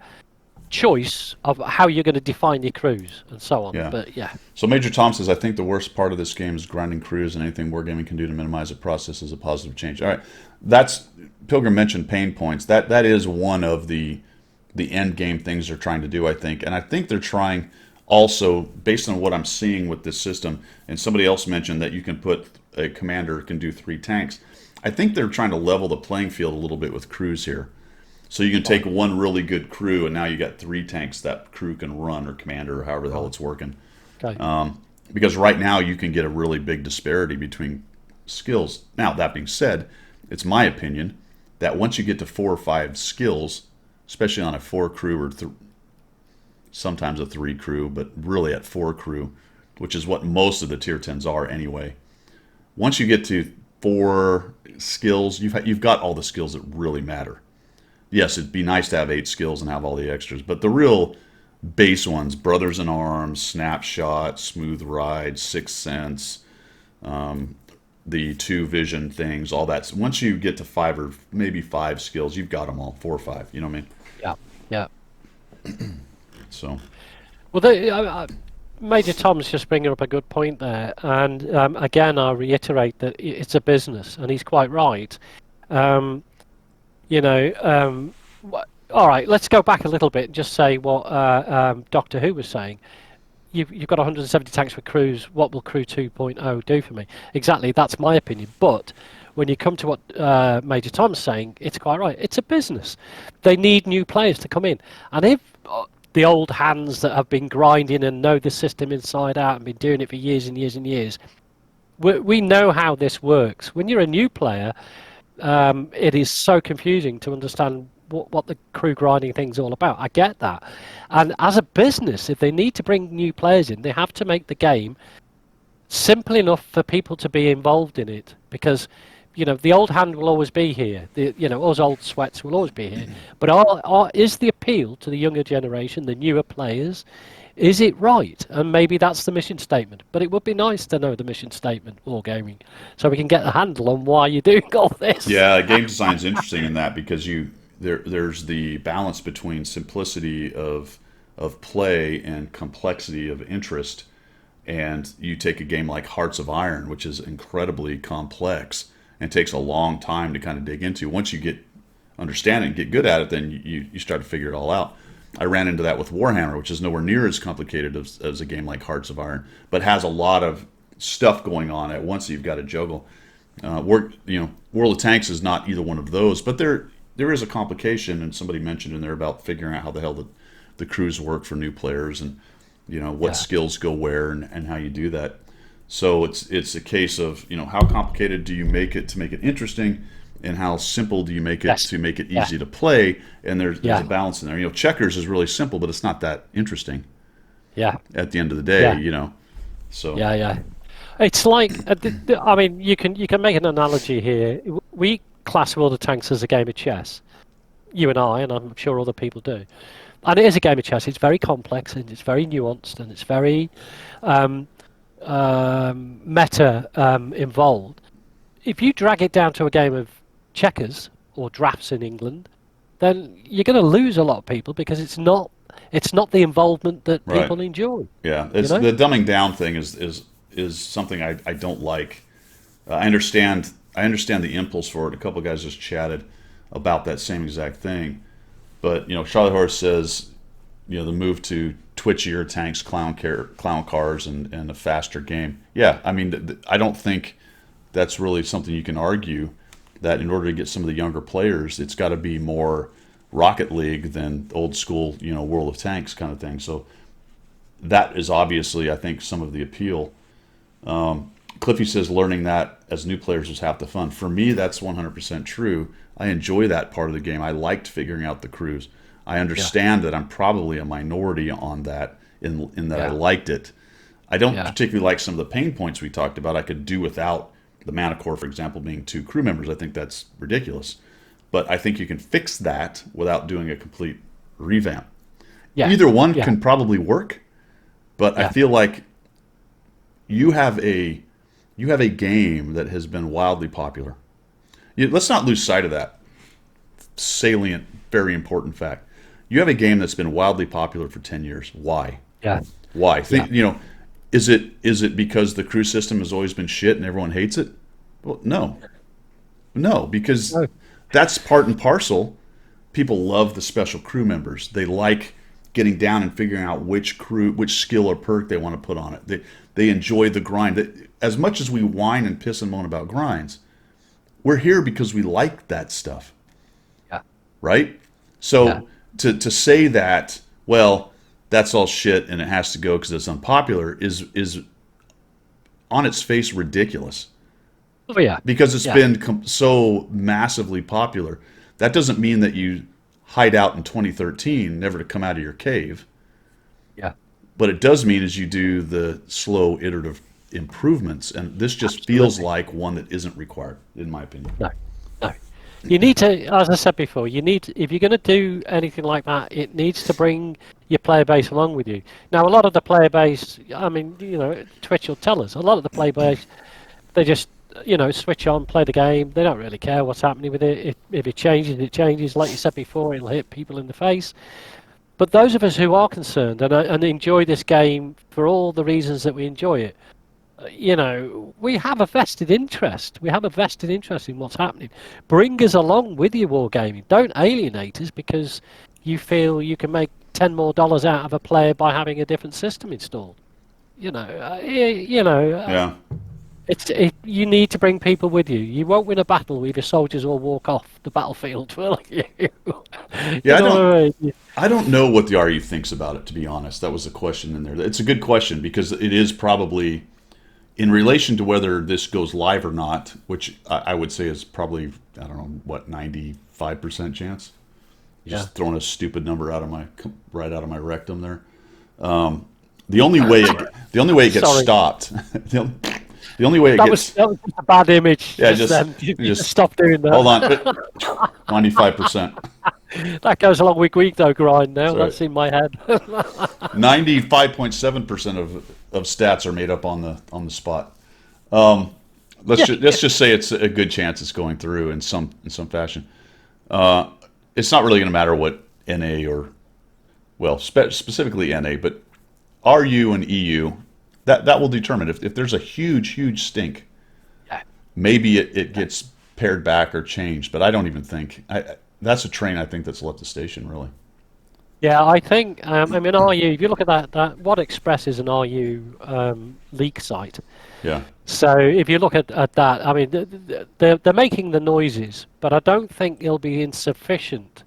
choice of how you're going to define your crews and so on. Yeah. But yeah. So Major Tom says, I think the worst part of this game is grinding crews, and anything wargaming can do to minimize the process is a positive change. All right, that's Pilgrim mentioned pain points. That is one of the end game things they're trying to do, I think, and I think they're trying also based on what I'm seeing with this system. And somebody else mentioned that you can put a commander can do 3 tanks. I think they're trying to level the playing field a little bit with crews here. So you can take one really good crew, and now you got 3 tanks that crew can run, or commander, or however the hell it's working. Okay. Because right now you can get a really big disparity between skills. Now, that being said, it's my opinion that once you get to 4 or 5 skills, especially on a 4 crew or sometimes a 3 crew, but really at 4 crew, which is what most of the tier 10s are anyway. Once you get to 4 skills, you've got all the skills that really matter. Yes, it'd be nice to have 8 skills and have all the extras, but the real base ones, Brothers in Arms, Snapshot, Smooth Ride, Sixth Sense, the 2 vision things, all that. So once you get to 5 or maybe 5 skills, you've got them all, 4 or 5, you know what I mean? Yeah. So. Well, Major Tom's just bringing up a good point there, and again, I reiterate that it's a business, and he's quite right. All right, let's go back a little bit and just say what Doctor Who was saying. You've got 170 tanks for crews. What will Crew 2.0 do for me? Exactly, that's my opinion. But when you come to what Major Tom's saying, it's quite right. It's a business. They need new players to come in. And if the old hands that have been grinding and know the system inside out and been doing it for years and years and years, we know how this works. When you're a new player, it is so confusing to understand what the crew grinding thing's all about. I get that. And as a business, if they need to bring new players in, they have to make the game simple enough for people to be involved in it. Because, the old hand will always be here. Us old sweats will always be here. But is the appeal to the younger generation, the newer players, is it right? And maybe that's the mission statement. But it would be nice to know the mission statement, Wargaming, so we can get a handle on why you're doing all this. Yeah, game design's interesting in that because there's the balance between simplicity of play and complexity of interest. And you take a game like Hearts of Iron, which is incredibly complex and takes a long time to kind of dig into. Once you understand it and get good at it, then you start to figure it all out. I ran into that with Warhammer, which is nowhere near as complicated as a game like Hearts of Iron, but has a lot of stuff going on at once that you've got to juggle. World of Tanks is not either one of those, but there is a complication, and somebody mentioned in there about figuring out how the hell the crews work for new players, and what skills go where, and how you do that. So it's a case of how complicated do you make it to make it interesting, and how simple do you make it to make it easy to play? And there's a balance in there. Checkers is really simple, but it's not that interesting. Yeah. At the end of the day, So. Yeah. It's like you can make an analogy here. We class World of Tanks as a game of chess. You and I, and I'm sure other people do. And it is a game of chess. It's very complex, and it's very nuanced, and it's very meta involved. If you drag it down to a game of checkers or drafts in England, then you're going to lose a lot of people because it's not the involvement that people enjoy. Yeah, the dumbing down thing is something I don't like. I understand the impulse for it. A couple of guys just chatted about that same exact thing, but Charlie Horse says the move to twitchier tanks, clown cars, and a faster game. Yeah, I mean, I don't think that's really something you can argue, that in order to get some of the younger players, it's got to be more Rocket League than old school, World of Tanks kind of thing. So that is obviously, I think, some of the appeal. Cliffy says learning that as new players was half the fun. For me, that's 100% true. I enjoy that part of the game. I liked figuring out the crews. I understand that I'm probably a minority on that in that I liked it. I don't particularly like some of the pain points we talked about. I could do without the Mana Corps, for example, being 2 crew members. I think that's ridiculous. But I think you can fix that without doing a complete revamp. Yeah. Either one can probably work, but I feel like you have a game that has been wildly popular. Let's not lose sight of that salient, very important fact. You have a game that's been wildly popular for 10 years. Why? Yeah. Why? Is it because the crew system has always been shit and everyone hates it? Well, no, because that's part and parcel. People love the special crew members. They like getting down and figuring out which skill or perk they want to put on it. They enjoy the grind. As much as we whine and piss and moan about grinds, we're here because we like that stuff. Yeah. Right? So to say that, well, that's all shit and it has to go because it's unpopular is on its face ridiculous. Oh yeah. Because it's been so massively popular. That doesn't mean that you hide out in 2013, never to come out of your cave. Yeah. But it does mean as you do the slow iterative improvements, and this just feels like one that isn't required, in my opinion. No. You need to, as I said before, if you're going to do anything like that, it needs to bring your player base along with you. Now, a lot of the player base, I mean, Twitch will tell us, a lot of the player base, they just, switch on, play the game. They don't really care what's happening with it. If it changes, it changes. Like you said before, it'll hit people in the face. But those of us who are concerned and enjoy this game for all the reasons that we enjoy it, we have a vested interest. We have a vested interest in what's happening. Bring us along with your wargaming. Don't alienate us because you feel you can make $10 more out of a player by having a different system installed. You need to bring people with you. You won't win a battle if your soldiers all walk off the battlefield. I don't know what the RU thinks about it, to be honest. That was a question in there. It's a good question because it is probably, in relation to whether this goes live or not, which I would say is probably, 95% chance. Just throwing a stupid number right out of my rectum there. The only way it gets stopped. The only way that was just a bad image. Yeah, just stop doing that. Hold on, 95%. That goes along with week though grind now. That's in my head. 95.7% of stats are made up on the spot. Let's just say it's a good chance it's going through in some fashion. It's not really going to matter what NA specifically NA, but RU and EU. That will determine if there's a huge stink. Maybe it gets pared back or changed, but I don't even think that's a train. I think that's left the station really. Yeah, I think. RU. If you look at that What Express is an RU leak site. Yeah. So if you look at that, I mean, they're making the noises, but I don't think it'll be in sufficient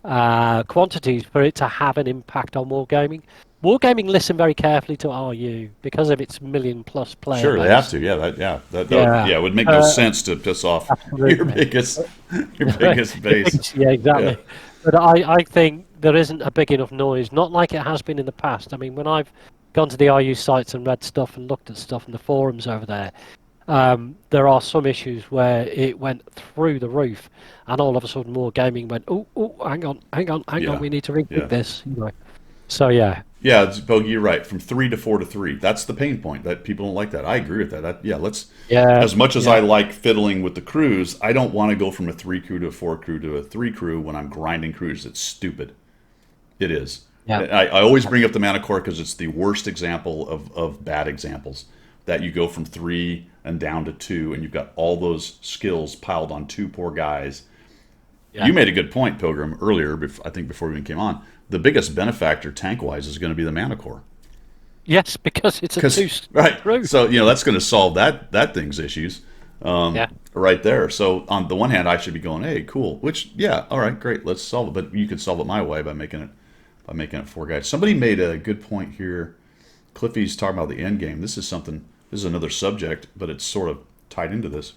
quantities for it to have an impact on wargaming. Wargaming listen very carefully to RU because of its million-plus players. Sure, they have to. It would make no sense to piss off your biggest base. Yeah, exactly. Yeah. But I think there isn't a big enough noise, not like it has been in the past. I mean, when I've gone to the RU sites and read stuff and looked at stuff in the forums over there, there are some issues where it went through the roof, and all of a sudden wargaming went, oh, hang on, we need to rethink this. So yeah. Yeah, Bogey, you're right. From 3 to 4 to 3. That's the pain point. That people don't like that. I agree with that. As much as I like fiddling with the crews, I don't want to go from a 3 crew to a 4 crew to a 3 crew when I'm grinding crews. It's stupid. It is. Yeah. I always bring up the Mana Corps because it's the worst example of bad examples. That you go from 3 and down to 2, and you've got all those skills piled on 2 poor guys. Yeah. You made a good point, Pilgrim, earlier, I think before we even came on. The biggest benefactor tank-wise is going to be the Mana Corps. Yes, because it's a 2 crew. So, that's going to solve that thing's issues right there. So, on the one hand, I should be going, hey, cool. Which, all right, great, let's solve it. But you could solve it my way by making it 4 guys. Somebody made a good point here. Cliffy's talking about the end game. This is another subject, but it's sort of tied into this.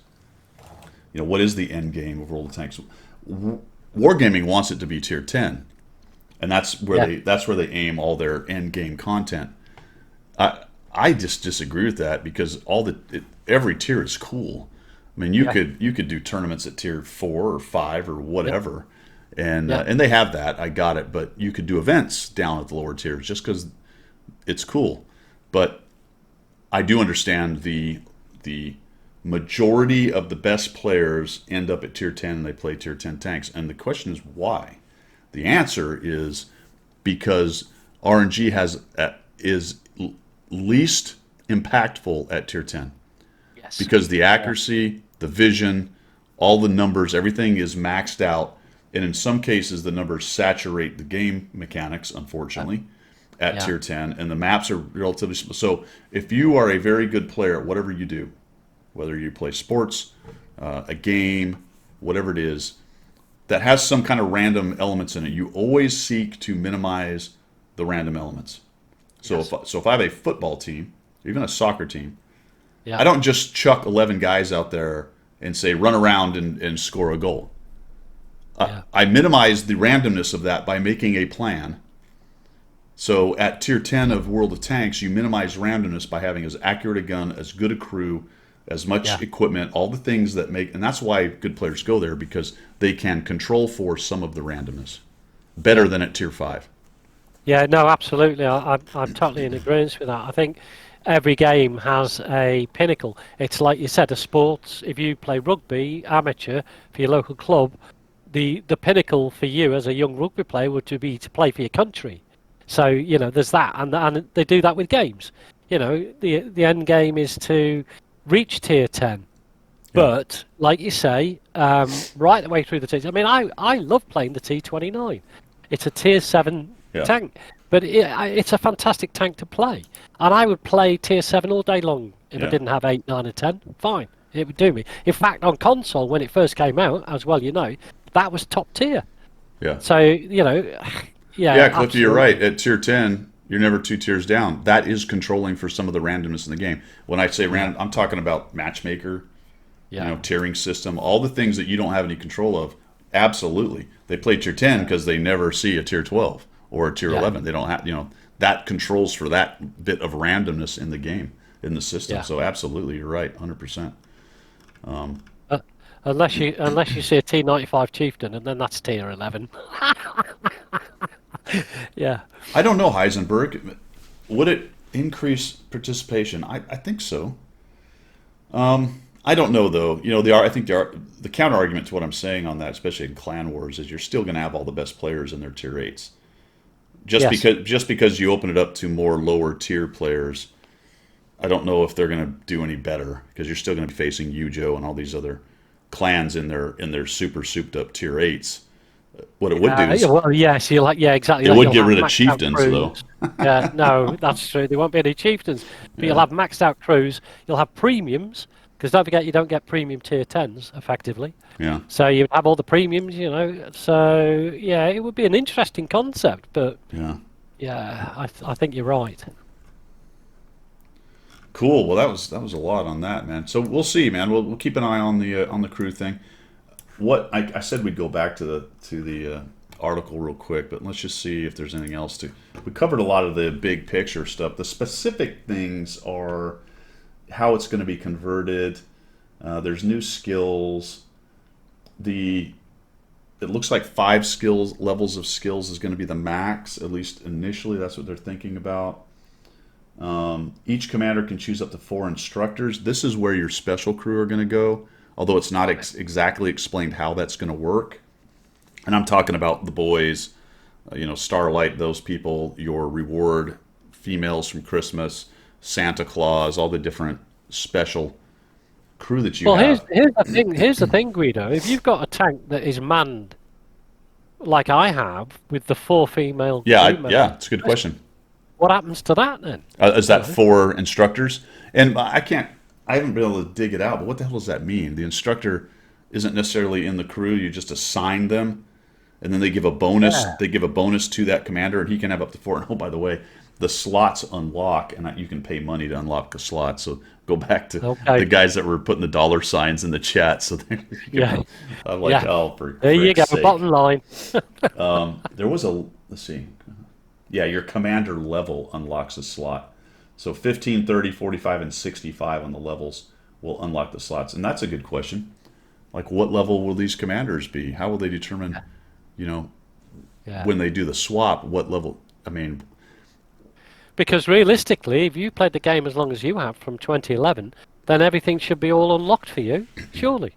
What is the end game of World of Tanks? Wargaming wants it to be tier 10. And that's where they aim all their end game content. I just disagree with that because every tier is cool. I mean, you could do tournaments at tier 4 or 5 or whatever, and they have that. I got it, but you could do events down at the lower tiers just because it's cool. But I do understand the majority of the best players end up at tier 10 and they play tier 10 tanks. And the question is why? The answer is because RNG is least impactful at tier 10. Yes. Because the accuracy, the vision, all the numbers, everything is maxed out. And in some cases, the numbers saturate the game mechanics, unfortunately, at tier 10. And the maps are relatively small. So if you are a very good player at whatever you do, whether you play sports, a game, whatever it is, that has some kind of random elements in it, you always seek to minimize the random elements. So if I have a football team, even a soccer team, I don't just chuck 11 guys out there and say run around and score a goal. I minimize the randomness of that by making a plan. So at tier 10 of World of Tanks, you minimize randomness by having as accurate a gun, as good a crew, as much equipment, all the things that make, and that's why good players go there, because they can control for some of the randomness better than at tier 5. Yeah, no, absolutely. I'm totally in agreement with that. I think every game has a pinnacle. It's like you said, a sports. If you play rugby, amateur, for your local club, the pinnacle for you as a young rugby player would be to play for your country. So, you know, there's that. And they do that with games. You know, the end game is to reach tier 10. But, like you say, right the way through the tiers. I mean, I love playing the T29. It's a tier 7 tank. But it's a fantastic tank to play. And I would play tier 7 all day long if I didn't have 8, 9, and 10. Fine. It would do me. In fact, on console, when it first came out, as well you know, that was top tier. Yeah. So, you know, Yeah, Clifty, you're right. At tier 10, you're never 2 tiers down. That is controlling for some of the randomness in the game. When I say random, I'm talking about matchmaker, you know, tiering system, all the things that you don't have any control of. Absolutely. They play tier 10 because they never see a tier 12 or a tier 11. They don't have, you know, that controls for that bit of randomness in the game, in the system. So absolutely, you're right, 100%. Unless you see a T95 Chieftain, and then that's tier 11. Yeah. I don't know, Heisenberg. Would it increase participation? I think so. I don't know though. You know, I think the counter argument to what I'm saying on that, especially in Clan Wars, is you're still going to have all the best players in their tier 8s. Just because you open it up to more lower tier players, I don't know if they're going to do any better, because you're still going to be facing Yujo and all these other clans in their super souped up tier 8s. What it would do is, exactly. It would get rid of chieftains, though. Yeah, no, that's true. There won't be any chieftains, but you'll have maxed out crews. You'll have premiums, because don't forget you don't get premium tier 10s effectively. Yeah. So you have all the premiums, you know. So yeah, it would be an interesting concept, but I think you're right. Cool. Well, that was a lot on that, man. So we'll see, man. We'll keep an eye on the crew thing. What I said we'd go back to the article real quick, but let's just see if there's anything else to. We covered a lot of the big picture stuff. The specific things are how it's going to be converted. There's new skills. It looks like 5 levels of skills is going to be the max, at least initially. That's what they're thinking about. Each commander can choose up to 4 instructors. This is where your special crew are going to go, although it's not exactly explained how that's going to work. And I'm talking about the boys, you know, Starlight, those people, your reward females from Christmas, Santa Claus, all the different special crew that you have. Here's the thing, Guido. If you've got a tank that is manned, like I have, with the 4 female crew members, it's a good question. What happens to that then? Is that 4 instructors? And I haven't been able to dig it out, but what the hell does that mean? The instructor isn't necessarily in the crew. You just assign them, and then they give a bonus. Yeah. They give a bonus to that commander, and he can have up to 4. And oh, by the way, the slots unlock, and you can pay money to unlock the slots. So go back to the guys that were putting the dollar signs in the chat. So I'm like, oh, there you go. Sake. Bottom line. There was let's see. Yeah, your commander level unlocks a slot. So 15, 30, 45, and 65 on the levels will unlock the slots. And that's a good question. Like, what level will these commanders be? How will they determine, you know, Yeah. when they do the swap, what level? I mean, Because realistically, if you played the game as long as you have from 2011, then everything should be all unlocked for you, surely.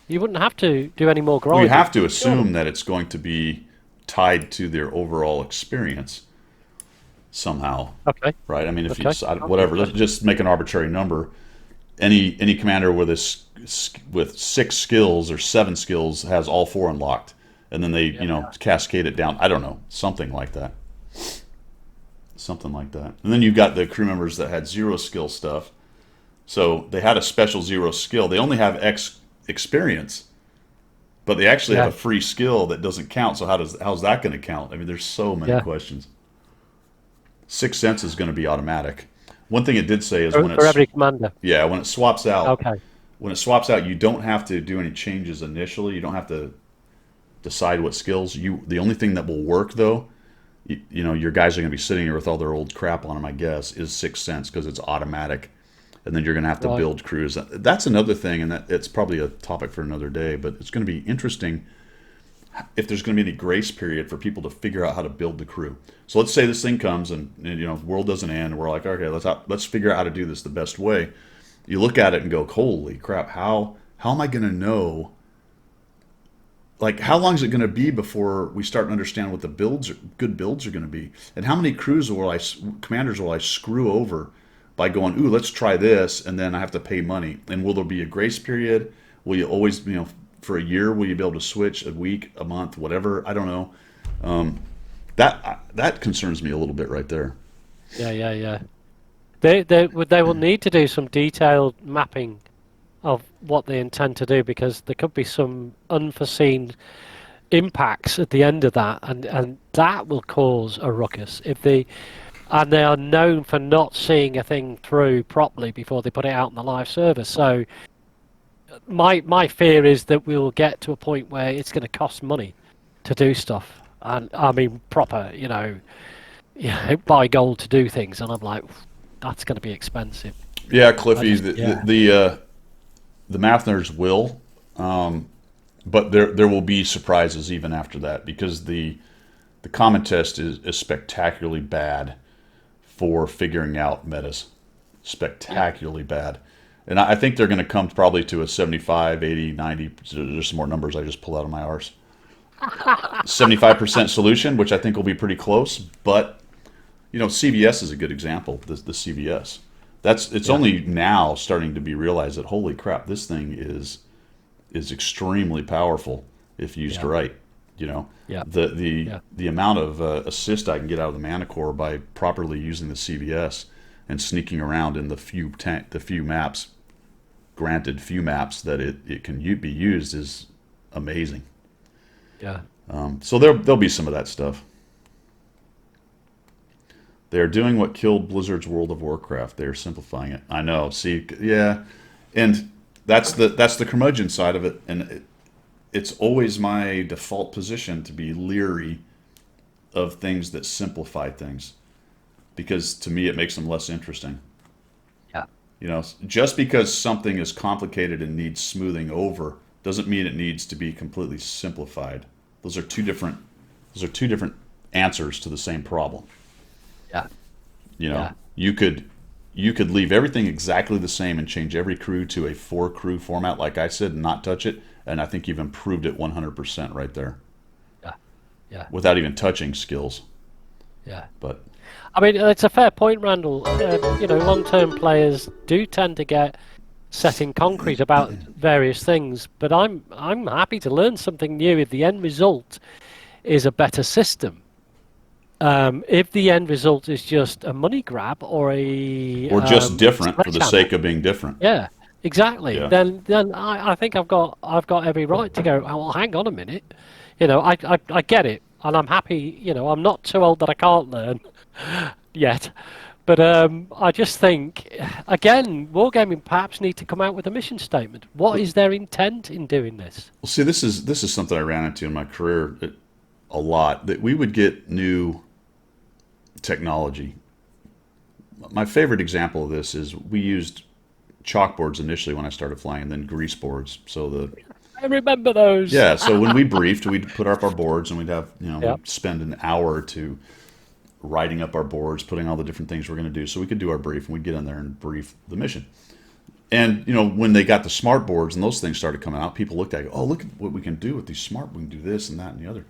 You wouldn't have to do any more grinding. we have to assume that it's going to be tied to their overall experience somehow, Okay. right? I mean, if Okay. you decide, whatever, let's just make an arbitrary number. Any commander with with 6 skills or 7 skills has all 4 unlocked, and then they cascade it down. I don't know, something like that. Something like that. And then you've got the crew members that had 0 skill stuff. So they had a special 0 skill. They only have X experience, but they actually have a free skill that doesn't count. So how's that going to count? I mean, there's so many questions. 6th Sense is going to be automatic. One thing it did say is when for every commander. Yeah, when it swaps out. Okay. When it swaps out, you don't have to do any changes initially. You don't have to decide what skills. The only thing that will work though, you know, your guys are going to be sitting here with all their old crap on them, I guess, is 6th Sense because it's automatic. And then you're going to have to build crews. That's another thing, and it's probably a topic for another day, but it's going to be interesting if there's going to be any grace period for people to figure out how to build the crew. So let's say this thing comes and you know, world doesn't end, and we're like, okay, let's figure out how to do this the best way. You look at it and go, holy crap, how am I going to know? Like, how long is it going to be before we start to understand what the good builds are going to be? And how many commanders will I screw over by going, ooh, let's try this, and then I have to pay money? And will there be a grace period? Will you always, you know, for a year, will you be able to switch a week, a month, whatever? I don't know. That concerns me a little bit right there. Yeah. They will need to do some detailed mapping of what they intend to do, because there could be some unforeseen impacts at the end of that, and that will cause a ruckus and they are known for not seeing a thing through properly before they put it out on the live service. So my fear is that we will get to a point where it's going to cost money to do stuff, and I mean proper, you know, buy gold to do things, and I'm like, that's going to be expensive. Yeah, Cliffy, the math nerds will, but there will be surprises even after that, because the common test is spectacularly bad for figuring out metas. Spectacularly bad. And I think they're going to come probably to a 75, 80, 90, there's some more numbers I just pulled out of my arse. 75% solution, which I think will be pretty close, but you know, CVS is a good example, the CVS. It's only now starting to be realized that, holy crap, this thing is extremely powerful if used right. You know, the amount of assist I can get out of the Mana Core by properly using the CVS and sneaking around in the few maps, granted few maps that it can be used, is amazing. Yeah. So there'll be some of that stuff. They're doing what killed Blizzard's World of Warcraft. They're simplifying it. I know. See, yeah, and that's the curmudgeon side of it, and it's always my default position to be leery of things that simplify things, because to me it makes them less interesting. Yeah. You know, just because something is complicated and needs smoothing over doesn't mean it needs to be completely simplified. Those are two different answers to the same problem. Yeah. You know, you could leave everything exactly the same and change every crew to a 4-crew format, like I said, and not touch it, and I think you've improved it 100% right there. Yeah. Without even touching skills. Yeah. But I mean, it's a fair point, Randall. You know, long-term players do tend to get set in concrete about various things, but I'm happy to learn something new if the end result is a better system. If the end result is just a money grab or just different for the sake of being different. Yeah, exactly. Yeah. Then I think I've got every right to go, oh, well, hang on a minute. You know, I get it, and I'm happy. You know, I'm not too old that I can't learn yet. But I just think, again, Wargaming perhaps need to come out with a mission statement. What is their intent in doing this? Well, see, this is something I ran into in my career a lot, that we would get new technology, my favorite example of this is we used chalkboards initially when I started flying, and then grease boards. So I remember those. yeah, so when we briefed, we'd put up our boards, and we'd have, Yep. we'd spend an hour or two writing up our boards, putting all the different things we're going to do, so we could do our brief, and we'd get in there and brief the mission. And when they got the smart boards and those things started coming out, people looked at it, oh, look at what we can do with these smart. We can do this and that and the other.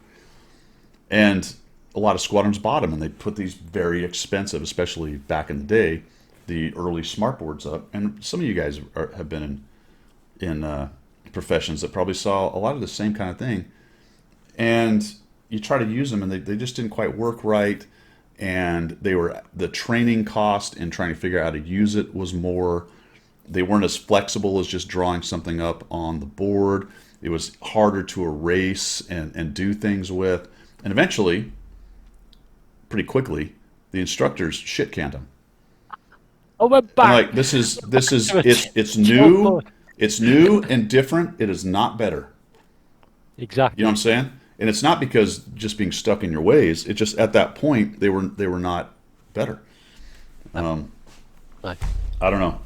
And a lot of squadrons bought them, and they put these very expensive, especially back in the day, the early smart boards up. And some of you guys have been in professions that probably saw a lot of the same kind of thing. And you try to use them, and they just didn't quite work right. And the training cost and trying to figure out how to use it was more. They weren't as flexible as just drawing something up on the board. It was harder to erase and do things with. And eventually, pretty quickly, the instructors shit canned them. Oh, we're back. Like, it's new, it's new and different. It is not better. Exactly. You know what I'm saying? And it's not because just being stuck in your ways. It just at that point they were not better. No. I don't know.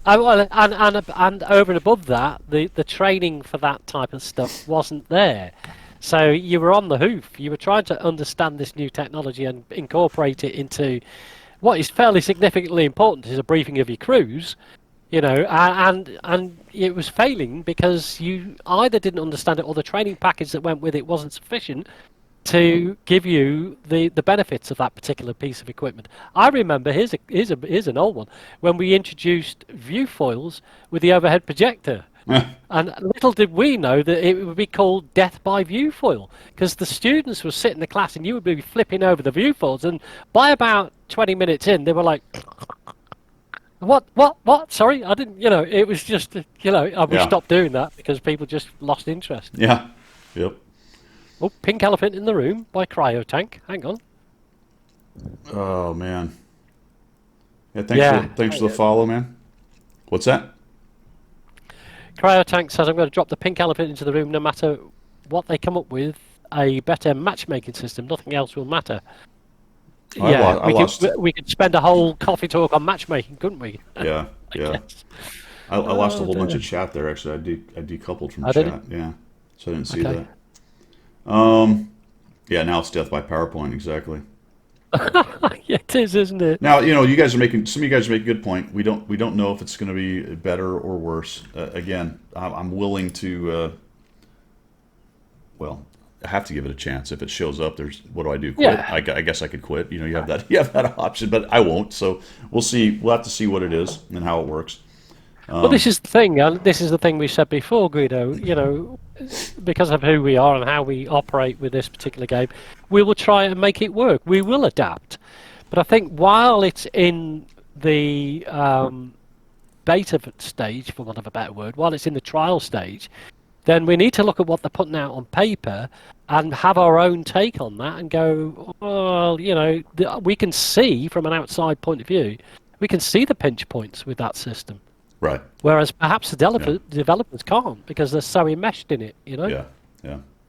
And over and above that, the training for that type of stuff wasn't there. So you were on the hoof. You were trying to understand this new technology and incorporate it into what is fairly significantly important is a briefing of your crews, and it was failing because you either didn't understand it or the training package that went with it wasn't sufficient to give you the benefits of that particular piece of equipment. I remember, here's an old one, when we introduced viewfoils with the overhead projector. And little did we know that it would be called death by viewfoil, because the students would sit in the class and you would be flipping over the viewfoils, and by about 20 minutes in, they were like, what? Sorry, I didn't, it was just, we stopped doing that because people just lost interest. Yeah. Yep. Oh, Pink Elephant in the Room by Cryotank. Hang on. Oh, man. Yeah, thanks for the follow, man. What's that? Cryotank says, I'm going to drop the Pink Elephant into the room no matter what they come up with. A better matchmaking system. Nothing else will matter. We could spend a whole coffee talk on matchmaking, couldn't we? Yeah. I lost a whole bunch of chat there, actually. I decoupled from chat. Yeah. So I didn't see that. Yeah, now it's death by PowerPoint, exactly. Yeah, it is, isn't it? Now, some of you guys are making a good point. We don't know if it's going to be better or worse. Again, I'm willing to. I have to give it a chance. If it shows up, what do I do? Quit? Yeah. I guess I could quit. You have that option, but I won't. So we'll see. We'll have to see what it is and how it works. Well, this is the thing, and this is the thing we said before, Guido. Because of who we are and how we operate with this particular game, we will try and make it work. We will adapt. But I think while it's in the beta stage, for want of a better word, while it's in the trial stage, then we need to look at what they're putting out on paper and have our own take on that and go, well, we can see from an outside point of view, we can see the pinch points with that system. Right. Whereas perhaps the developers can't because they're so enmeshed in it, Yeah.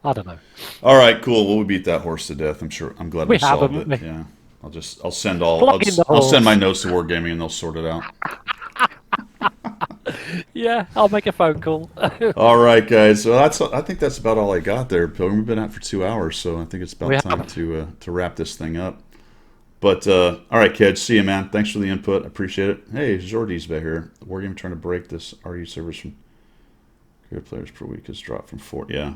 I don't know. All right, cool. Well, we beat that horse to death. I'm glad we solved it. We? Yeah. I'll send I'll send my notes to Wargaming and they'll sort it out. Yeah, I'll make a phone call. All right, guys. So I think that's about all I got there, Pilgrim. We've been out for 2 hours, so I think it's about time to wrap this thing up. But, all right, kids. See you, man. Thanks for the input. I appreciate it. Hey, Jordy's back here. Wargaming trying to break this RU servers from creative players per week has dropped from 4. Yeah.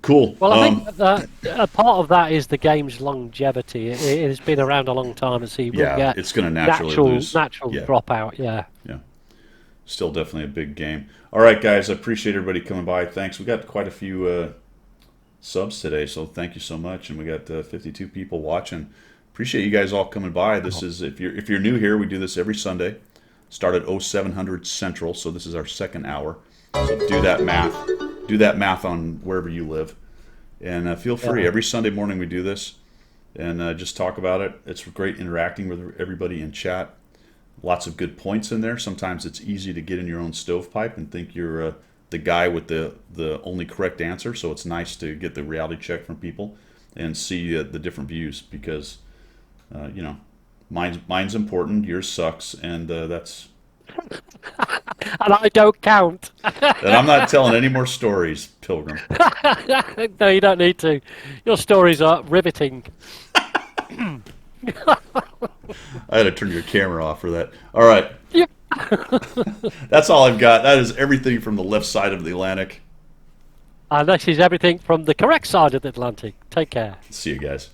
Cool. Well, I think that a part of that is the game's longevity. It has been around a long time, and so you will get it's going to naturally lose. Natural dropout, Yeah. Still definitely a big game. All right, guys. I appreciate everybody coming by. Thanks. We got quite a few subs today, so thank you so much. And we got 52 people watching. Appreciate you guys all coming by. This is if you're new here, we do this every Sunday. Start at 0700 Central, so this is our second hour. So do that math on wherever you live, and feel free. Every Sunday morning we do this, and just talk about it. It's great interacting with everybody in chat. Lots of good points in there. Sometimes it's easy to get in your own stovepipe and think you're the guy with the only correct answer. So it's nice to get the reality check from people and see the different views because, Mine's important. Yours sucks, and that's. And I don't count. And I'm not telling any more stories, Pilgrim. No, you don't need to. Your stories are riveting. I had to turn your camera off for that. All right. Yep. That's all I've got. That is everything from the left side of the Atlantic. And this is everything from the correct side of the Atlantic. Take care. See you guys.